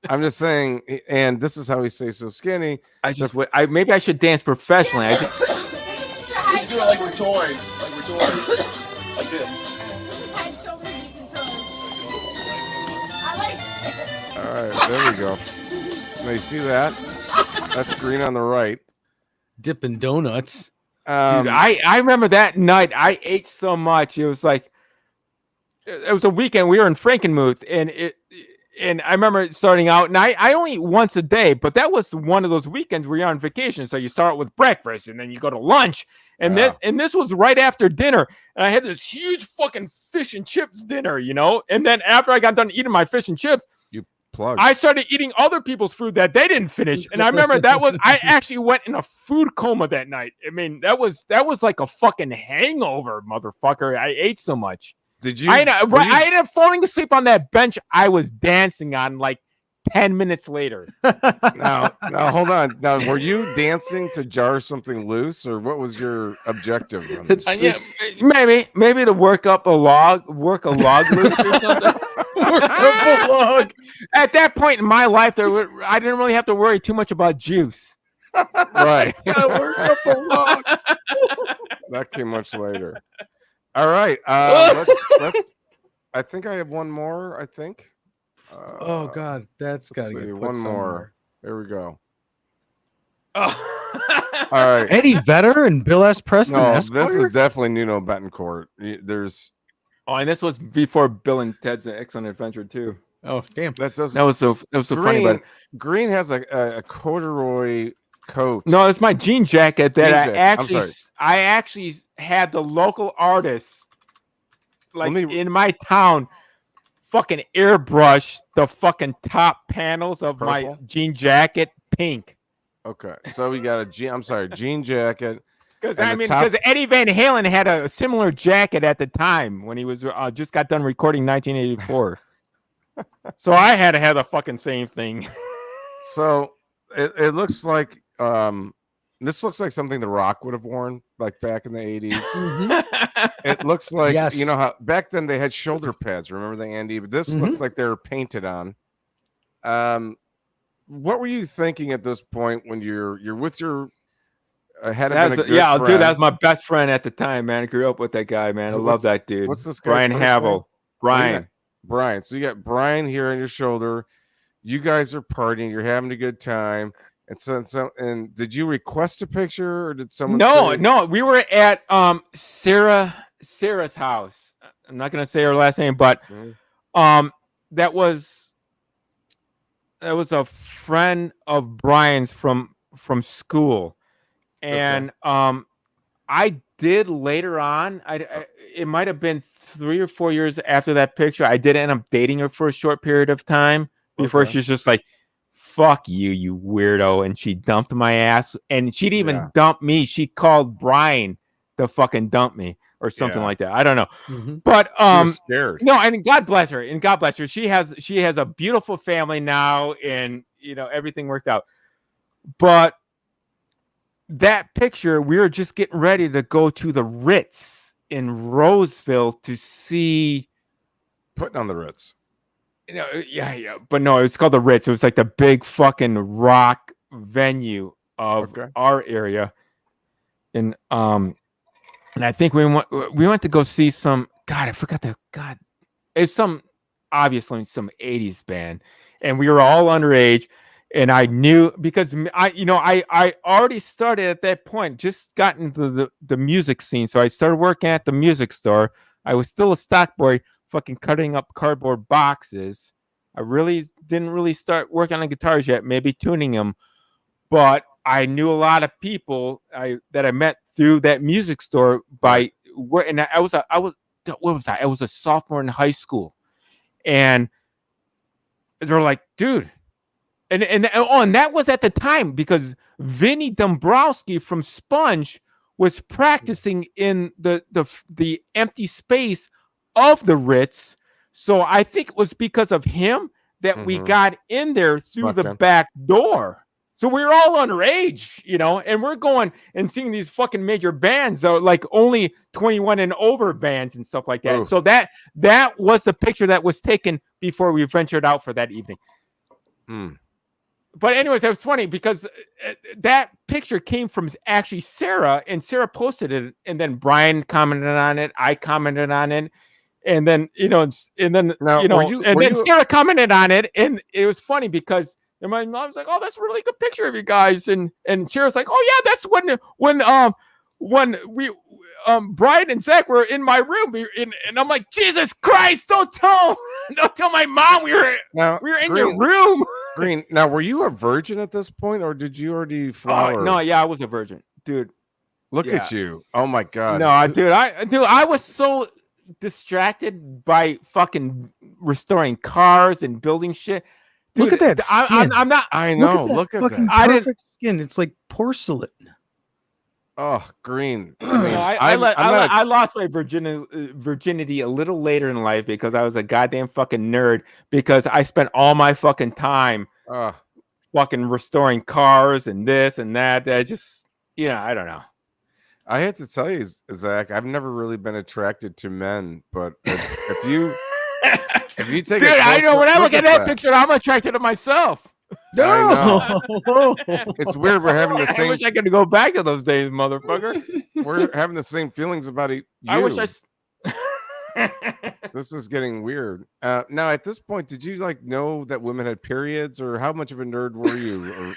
I'm just saying, and this is how he stays so skinny. Maybe I should dance professionally. We should do it like we're toys. Like this. This is head, shoulders, knees, and toes. I like it. All right, there we go. Now you see that? That's Green on the right. Dipping donuts. Dude, I remember that night. I ate so much. It was like it was a weekend. We were in Frankenmuth, and I remember starting out, and I only eat once a day, but that was one of those weekends where you're on vacation. So you start with breakfast, and then you go to lunch, and this was right after dinner, and I had this huge fucking fish and chips dinner, and then after I got done eating my fish and chips, I started eating other people's food that they didn't finish, and I remember I actually went in a food coma that night. I mean, that was like a fucking hangover, motherfucker. I ate so much. Did you? I ended up falling asleep on that bench I was dancing on like 10 minutes later. Now, hold on. Now, were you dancing to jar something loose, or what was your objective? Yeah, maybe to work a log loose or something. Work up a log. At that point in my life, I didn't really have to worry too much about juice. Right. Work up a log. That came much later. All right. Let's. I think I have one more. I think. Oh God, that's got to let's get see, put one somewhere. more. There we go. Oh. All right. Eddie Vedder and Bill S. Preston. No, Esquire? this is definitely Nuno Betancourt. There's Oh, and this was before Bill and Ted's Excellent Adventure too. Oh damn. that doesn't. That was so funny. But Green has a corduroy coat. no, it's my jean jacket that Jean I jacket. actually I actually had the local artists like in my town fucking airbrush the fucking top panels of my Purple? jean jacket pink. Okay, so we got a jean jacket. Because And I the mean, top- because Eddie Van Halen had a similar jacket at the time when he was just got done recording 1984. So I had to have the fucking same thing. So it looks like this looks like something The Rock would have worn like back in the 80s. It looks like Yes. you know how back then they had shoulder pads. Remember the Andy? But this looks like they're painted on. What were you thinking at this point when you're with your had been a good yeah, friend? dude, that was my best friend at the time, man. I grew up with that guy, man. I love What's- that dude. what's this guy's Brian first Havel. name? Brian. Brian. So you got Brian here on your shoulder. You guys are partying. You're having a good time. And and did you request a picture or did someone? No, we were at Sarah's house. I'm not gonna say her last name, but that was a friend of Brian's from school, and I did later on. It might have been 3 or 4 years after that picture. I did end up dating her for a short period of time before she's just like, "Fuck you, you weirdo," and she dumped my ass. And she'd even dump me. She called Brian to fucking dump me or something like that. I don't know, but She was scared. no, and God bless her. And God bless her. She has a beautiful family now, and everything worked out. But that picture, we were just getting ready to go to the Ritz in Roseville to see. Putting on the Ritz. Yeah. But no, it's called the Ritz. It was like the big fucking rock venue of our area. And I think we went to go see some. God, I forgot it's obviously some 80s band, and we were all underage. And I knew because I already started at that point, just got into the music scene. So I started working at the music store. I was still a stock boy, fucking cutting up cardboard boxes. I didn't start working on guitars yet, maybe tuning them. But I knew a lot of people that I met through that music store and I was a sophomore in high school, and they're like, dude. And that was at the time because Vinny Dombrowski from Sponge was practicing in the empty space of the Ritz. So I think it was because of him that we got in there through the back door. So we were all underage, and we're going and seeing these fucking major bands, though, like only 21 and over bands and stuff like that. Ooh. So that was the picture that was taken before we ventured out for that evening. But anyways, it was funny because that picture came from actually Sarah, and Sarah posted it, and then Brian commented on it. I commented on it, and then then Sarah commented on it, and it was funny because my mom was like, "Oh, that's a really good picture of you guys," and Sarah's like, "Oh yeah, that's when we Brian and Zach were in my room," and I'm like, "Jesus Christ, don't tell my mom we were in your room." Green. Now, were you a virgin at this point, or did you already flower? No, yeah, I was a virgin, dude. Look at you! Oh my god! No, dude, I was so distracted by fucking restoring cars and building shit. Dude, look at that skin. I'm not. I know. Look at fucking that. perfect skin. It's like porcelain. Oh, Green. I lost my virginity a little later in life because I was a goddamn fucking nerd because I spent all my fucking time fucking restoring cars and this and that. I just, I don't know. I had to tell you, Zach, I've never really been attracted to men, but if you take dude, I know when I look at that picture, I'm attracted to myself. No, it's weird. We're having the same. I wish I could go back to those days, motherfucker. We're having the same feelings about you. I wish I. This is getting weird. Now, at this point, did you like know that women had periods, or how much of a nerd were you? Or...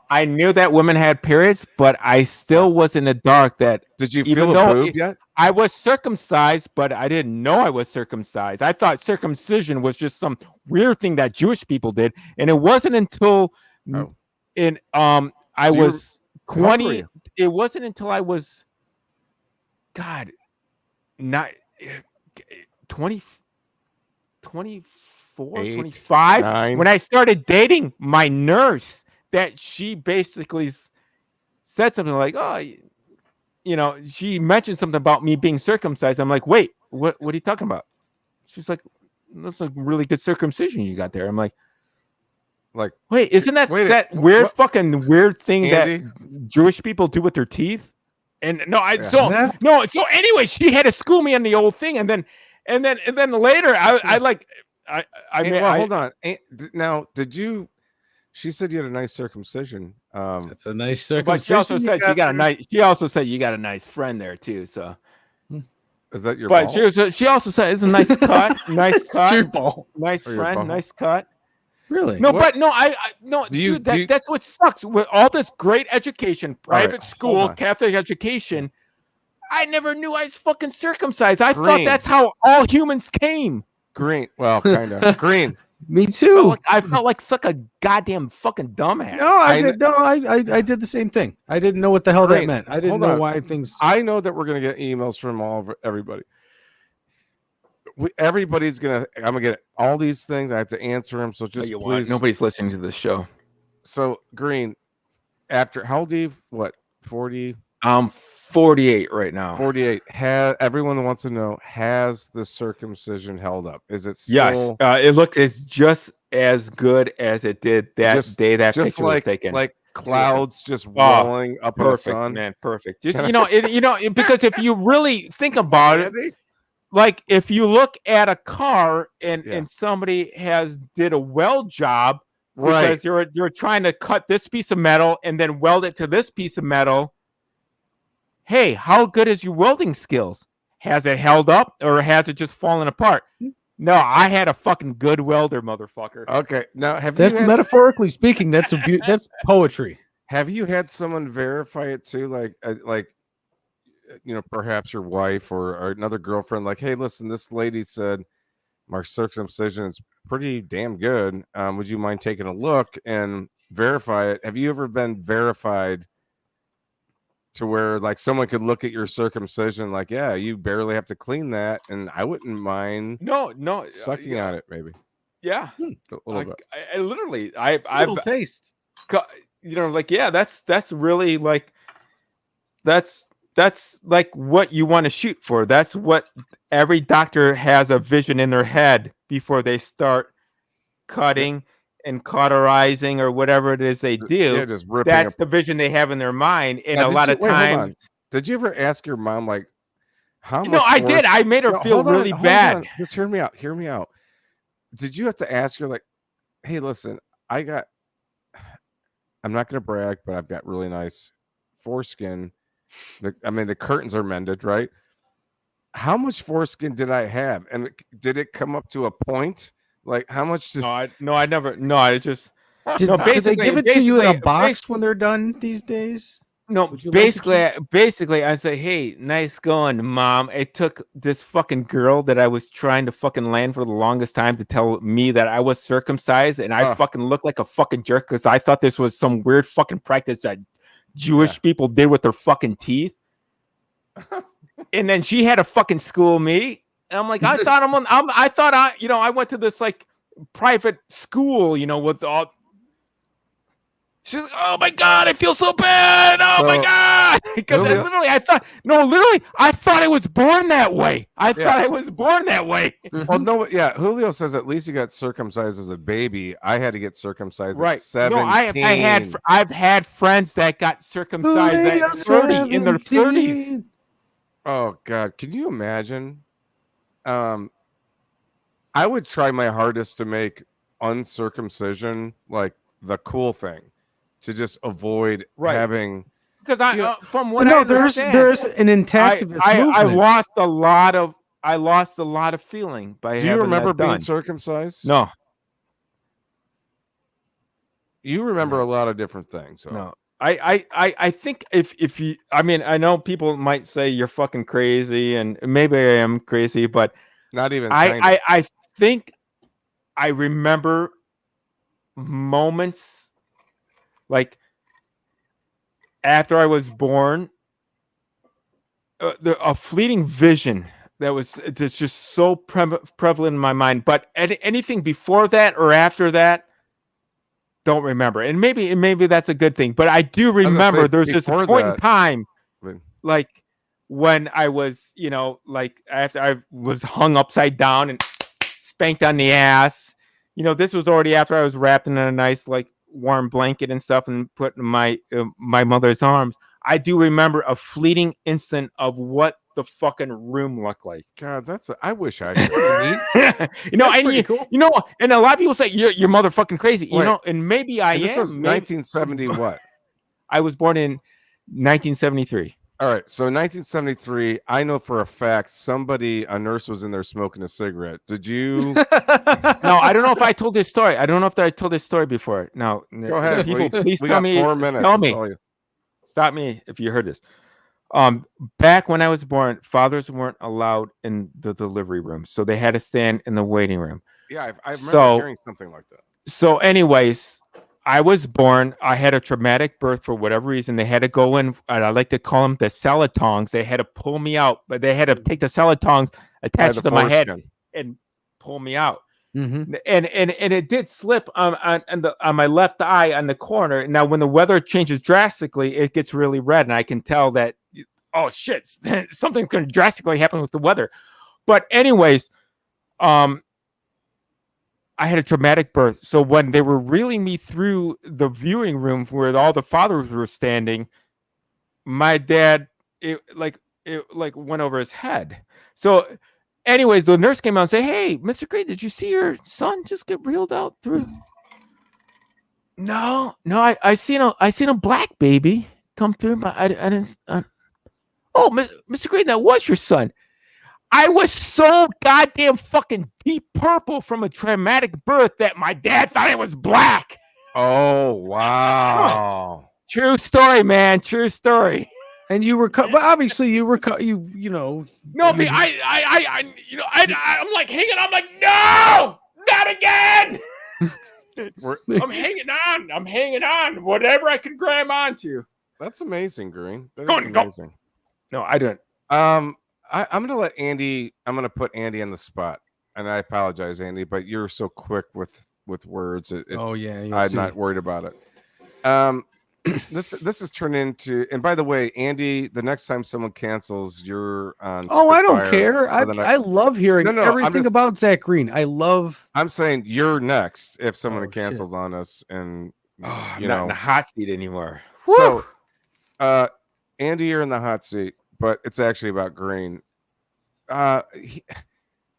I knew that women had periods, but I still was in the dark. That Did you even feel a though boob yet? I was circumcised, but I didn't know I was circumcised. I thought circumcision was just some weird thing that Jewish people did, and it wasn't until Oh. I Do you- was how old were 20. you? It wasn't until I was, God, not 20, 24, 8, 25, 9. when I started dating my nurse, that she basically said something like, "Oh, you know," she mentioned something about me being circumcised. I'm like, "Wait, what are you talking about?" She's like, "That's a really good circumcision you got there." I'm like, "Wait, isn't that wait, that weird what- fucking weird thing Andy? that Jewish people do with their teeth?" And no, Yeah. so anyway, she had to school me on the old thing, and then later, I mean, hold on. Now, did you? She said you had a nice circumcision. That's a nice but she circumcision. also said you got a nice. She also said you got a nice friend there too. So, Is that your? but balls? she also said it's a nice cut, nice cut, ball. nice Or your friend, butthole? nice cut. Really? No, What? but no, I no, Do you- dude, do you- that's what sucks with all this great education, right, private hold school, on. Catholic education. I never knew I was fucking circumcised. I thought Green. that's how all humans came. Green. Well, kind of green. Me too. I felt like such a goddamn fucking dumbass. No, I did the same thing. I didn't know what the hell that Great. meant. I didn't Hold know on. why things. I know that we're gonna get emails from everybody. Everybody's gonna. I'm gonna get all these things. I have to answer them. So just please. Nobody's listening to this show. So Green, after how old are you? What 40? I'm 48 right now. 48. Everyone wants to know, has the circumcision held up? Is it still Yes, it looked it's just as good as it did that Just- day that just picture was like taken. clouds just rolling up in the Perfect, sun? man, perfect. Just because if you really think about it, Andy? like if you look at a car and Yeah. somebody did a weld job Right. because you're trying to cut this piece of metal and then weld it to this piece of metal. Hey, how good is your welding skills? Has it held up or has it just fallen apart? No, I had a fucking good welder, motherfucker. Okay. Now That's metaphorically speaking. That's that's poetry. have you had someone verify it too? Like perhaps your wife or another girlfriend, like, hey, listen, this lady said my circumcision is pretty damn good. Would you mind taking a look and verify it? Have you ever been verified to where like someone could look at your circumcision, like, yeah, you barely have to clean that, and I wouldn't mind No, sucking on it, maybe yeah. a little bit. I literally, I've taste. that's really like that's like what you want to shoot for. That's what every doctor has a vision in their head before they start cutting and cauterizing or whatever it is they do. Yeah, just ripping. That's the vision they have in their mind. And Now, a did lot you- of wait, hold on. times, Did you ever ask your mom like how much? no, I did. worse- I made her No, feel hold on, really hold bad. on. Just hear me out. Hear me out. Did you have to ask her like, hey, listen, I'm not going to brag, but I've got really nice foreskin. The curtains are mended, right? How much foreskin did I have? And did it come up to a point? Like how much? I never. No, I just. Did, No, do they give it to you in a basically- box when they're done these days? No, Would you like to basically, I say, hey, nice going, mom. It took this fucking girl that I was trying to fucking land for the longest time to tell me that I was circumcised, and I fucking looked like a fucking jerk because I thought this was some weird fucking practice that Jewish people did with their fucking teeth. And then she had to fucking school me, and I'm like, I thought I went to this like private school, with all. She's like, oh my god, I feel so bad. Oh my god, because Julio- I thought I was born that way. I thought I was born that way. Well, no, yeah. Julio says at least you got circumcised as a baby. I had to get circumcised at Right? 17. No, I've had friends that got circumcised at 30 in their 30s. Oh God, can you imagine? I would try my hardest to make uncircumcision like the cool thing, to just avoid having. Because from what No, I there's understand, an intactivist I movement. lost a lot of I lost a lot of feeling by Do you having remember that being done. circumcised? No, You remember a lot of different things. So. no. I think if you, I mean, I know people might say you're fucking crazy, and maybe I am crazy, but Not even kind of. I think I remember moments like after I was born, a fleeting vision that's just so prevalent in my mind. But anything before that or after that, don't remember. And maybe that's a good thing. But I do remember there's this point in time, like when I was, like after I was hung upside down and spanked on the ass. This was already after I was wrapped in a nice like warm blanket and stuff and put in my mother's arms. I do remember a fleeting instant of what the fucking room looked like. God, I wish I could. Cool. And a lot of people say you're motherfucking crazy. Wait, and maybe I am. This was 1970 what? I was born in 1973. All right, so 1973, I know for a fact a nurse was in there smoking a cigarette. Did you? No, I don't know if I told this story. I don't know if I told this story before. No, Go ahead. People, please we tell got me. 4 minutes. Tell me. Stop me if you heard this. Back when I was born, fathers weren't allowed in the delivery room, so they had to stand in the waiting room. Yeah, I remember hearing something like that. So, anyways, I was born. I had a traumatic birth for whatever reason. They had to go in, and I like to call them the salad tongs. They had to pull me out, but they had to take the salad tongs attached to my head and pull me out. Mm-hmm. And it did slip on my left eye on the corner. Now, when the weather changes drastically, it gets really red, and I can tell that, oh shit, something's going to drastically happen with the weather. But anyways, I had a traumatic birth. So when they were reeling me through the viewing room where all the fathers were standing, my dad, it went over his head. So anyways, the nurse came out and said, "Hey, Mr. Green, did you see your son just get reeled out through?" No, I seen a black baby come through, but I didn't. Oh, Mr. Green, that was your son. I was so goddamn fucking deep purple from a traumatic birth that my dad thought I was black. Oh, wow. True story, man. True story. And you recover. Well, obviously, you recover. No, but I'm like hanging. I'm like, no, not again. I'm hanging on. Whatever I can grab onto. That's amazing, Green. That is amazing. No, I don't. I'm gonna let Andy. I'm gonna put Andy on the spot, and I apologize, Andy, but you're so quick with words. Oh yeah, I'm not worried about it. This has turned into. And by the way, Andy, the next time someone cancels, you're on. Oh, I don't care. I love hearing everything about Zack Green. I'm saying you're next if someone cancels on us, and I'm not in the hot seat anymore. So, Andy, you're in the hot seat. But it's actually about Green.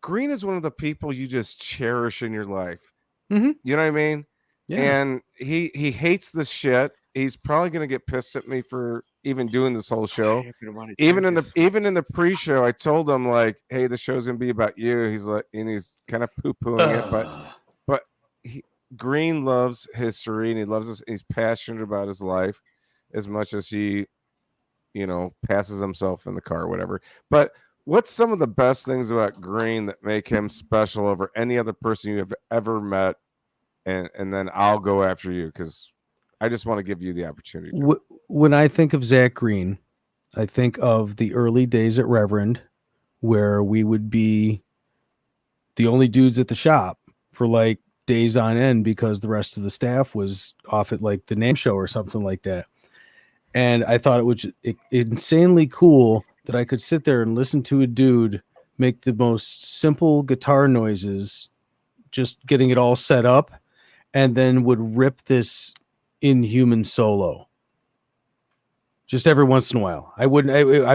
Green is one of the people you just cherish in your life. Mm-hmm. You know what I mean? Yeah. And he hates this shit. He's probably gonna get pissed at me for even doing this whole show. Even in the pre-show, I told him like, "Hey, the show's gonna be about you." He's like, and he's kind of poo-pooing it, but Green loves history and he loves this. He's passionate about his life as much as he. Passes himself in the car or whatever. But what's some of the best things about Green that make him special over any other person you have ever met? And then I'll go after you because I just want to give you the opportunity. When I think of Zack Green, I think of the early days at Reverend where we would be the only dudes at the shop for like days on end because the rest of the staff was off at like the name show or something like that. And I thought it was insanely cool that I could sit there and listen to a dude make the most simple guitar noises, just getting it all set up, and then would rip this inhuman solo. Just every once in a while. I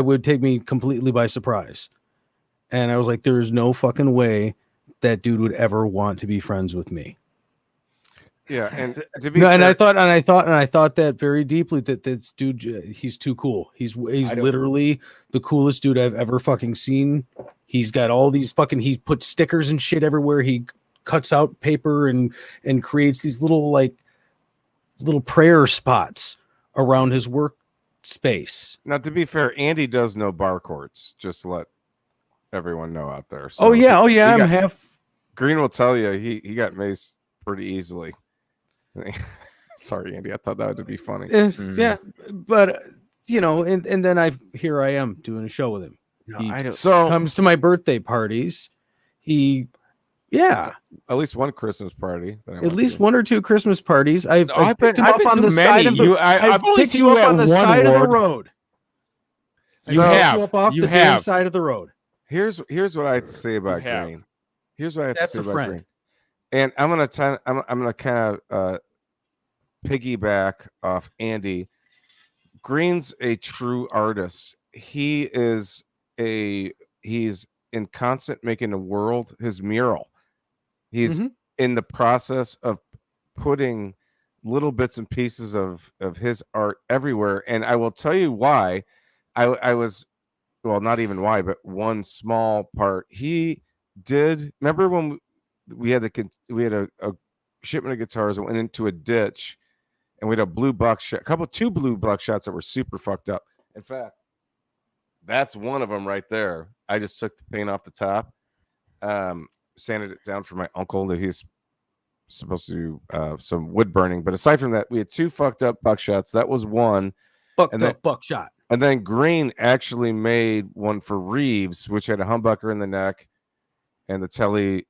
would take me completely by surprise. And I was like, there's no fucking way that dude would ever want to be friends with me. Yeah, and to be no, fair, and I thought that very deeply that this dude, he's too cool. He's literally the coolest dude I've ever fucking seen He's got all these fucking. He puts stickers and shit everywhere. He cuts out paper and creates these little prayer spots around his workspace. Now, to be fair, Andy does know bar chords. Just to let everyone know out there. So Oh yeah, I'm half. Green will tell you he got maced pretty easily. Sorry, Andy. I thought that would be funny. Yeah, but and then here I am doing a show with him. No, He I don't. So comes to my birthday parties. at least one Christmas party. That I At went least to. one or two Christmas parties. I've picked him I've up been on to the side many. of the. I've only picked seen you you up at on the one side of the ward. road. I So- picked you up off You the damn have. side of the road. Here's what I have to say about have. Green. Here's what I have That's to a say about friend. Green. And I'm gonna kind of piggyback off Andy. Green's a true artist. He's in constant making the world his mural. He's Mhm. in the process of putting little bits and pieces of his art everywhere. And I will tell you why. I was well, not even why, but one small part. He did remember when we had a shipment of guitars that went into a ditch, and we had a blue buckshot, two blue buckshots that were super fucked up. In fact, that's one of them right there. I just took the paint off the top, sanded it down for my uncle that he's supposed to do some wood burning. But aside from that, we had two fucked up buckshots. That was one. Fucked up buckshot. And then Green actually made one for Reeves, which had a humbucker in the neck and the telly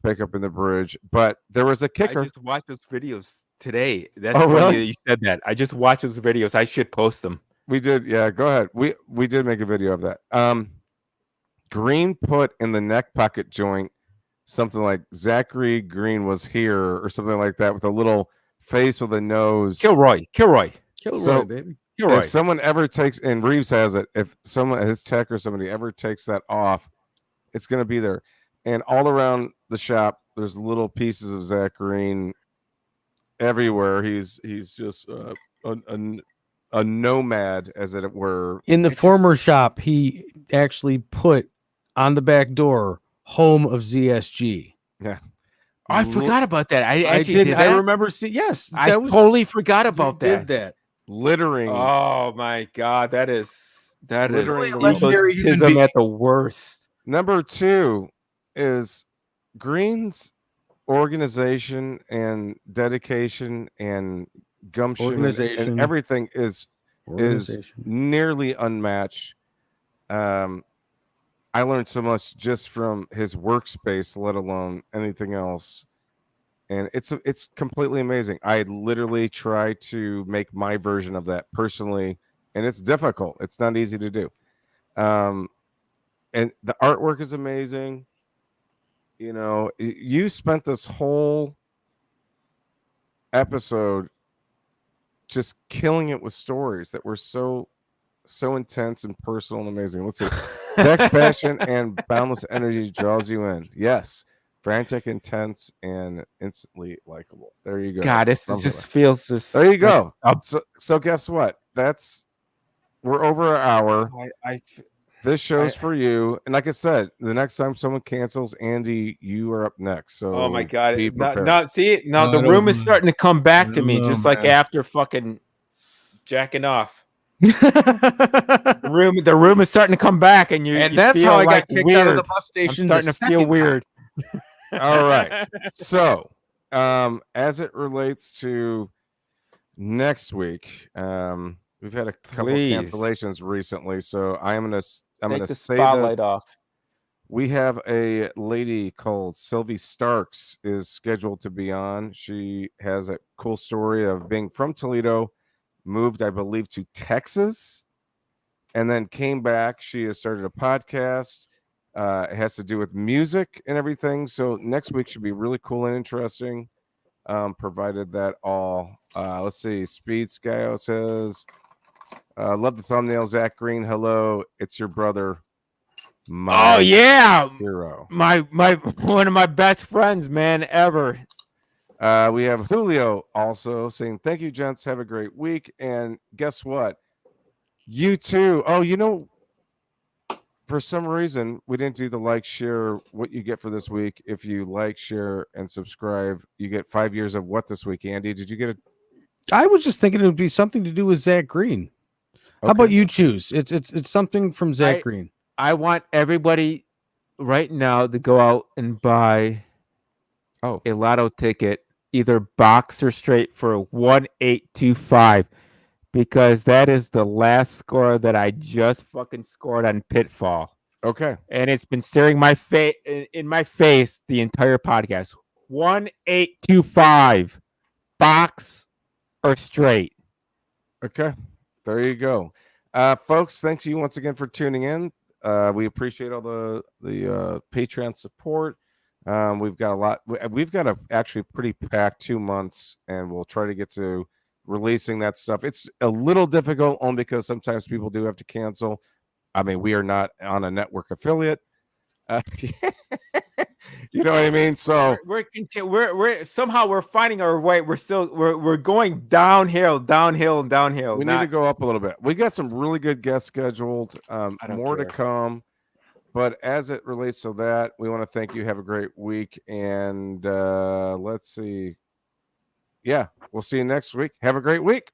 pickup in the bridge. But there was a I kicker. just watched those videos today. That's Oh, funny really? that you said that. I just watched those videos. I should post them. We did, yeah. Go ahead. We did make a video of that. Green put in the neck pocket joint something like Zachary Green was here or something like that with a little face with a nose. Kilroy, Kilroy, So- baby. Kilroy. If someone ever takes, and Reeves has it, if someone, his tech or somebody ever takes that off, it's going to be there. And all around the shop, there's little pieces of Zack Green everywhere. He's just a nomad, as it were. In the It's former shop, he actually put on the back door "Home of ZSG." I forgot about that. I actually did. did I that. remember seeing. Yes, I that was. totally forgot you about did that. that. Littering. Oh my god, that is Literally a legendary human egotism being. at the worst. Number two is Green's organization and dedication and gumption Organization. and everything is Organization. nearly unmatched. I learned so much just from his workspace, let alone anything else. And it's completely amazing. I literally try to make my version of that personally, and it's difficult. It's not easy to do. And the artwork is amazing. You know, you spent this whole episode just killing it with stories that were so intense and personal and amazing. Let's see. Zach's passion and boundless energy draws you in. Yes. Frantic, intense, and instantly likable. There you go. God, this Thumbs just up. feels just. There you go. Up. So guess what? We're over an hour. This show's for you. And like I said, the next time someone cancels, Andy, you are up next. So Oh my god! be No, prepared. see, now No, the I don't room is know. starting to come back to me, No, just like man. after fucking jacking off. The room is starting to come back, and you. And you that's feel how I like got kicked weird. out of the bus I'm station. starting to feel weird. All right. So, as it relates to next week, we've had a couple Please. cancellations recently, so I'm gonna Take the say spotlight this. off. We have a lady called Sylvie Starks is scheduled to be on. She has a cool story of being from Toledo, moved, I believe, to Texas, and then came back. She has started a podcast. It has to do with music and everything. So next week should be really cool and interesting. Provided that all. Let's see. Speed Sky says, "Love the thumbnail, Zack Green. Hello, it's your brother." Oh yeah, hero. my one of my best friends, man, ever. We have Julio also saying, "Thank you, gents. Have a great week." And guess what? You too. Oh, you know, for some reason, we didn't do the like, share, what you get for this week. If you like, share, and subscribe, you get 5 years of what this week, Andy? Did you get it? I was just thinking it would be something to do with Zack Green. How about you choose? It's something from Zack Green. I want everybody right now to go out and buy a lotto ticket, either box or straight, for 1825, because that is the last score that I just fucking scored on Pitfall. Okay. And it's been staring in my face the entire podcast. 1825, box or straight. Okay. There you go. Folks, thanks you once again for tuning in. We appreciate all the Patreon support. We've got a lot. We've got a actually pretty packed 2 months, and we'll try to get to releasing that stuff. It's a little difficult only because sometimes people do have to cancel. I mean, we are not on a network affiliate. You know what I mean? So we're somehow we're finding our way. We're going downhill. We need to go up a little bit. We got some really good guests scheduled. More to come. But as it relates to that, we want to thank you. Have a great week. And let's see. Yeah, we'll see you next week. Have a great week.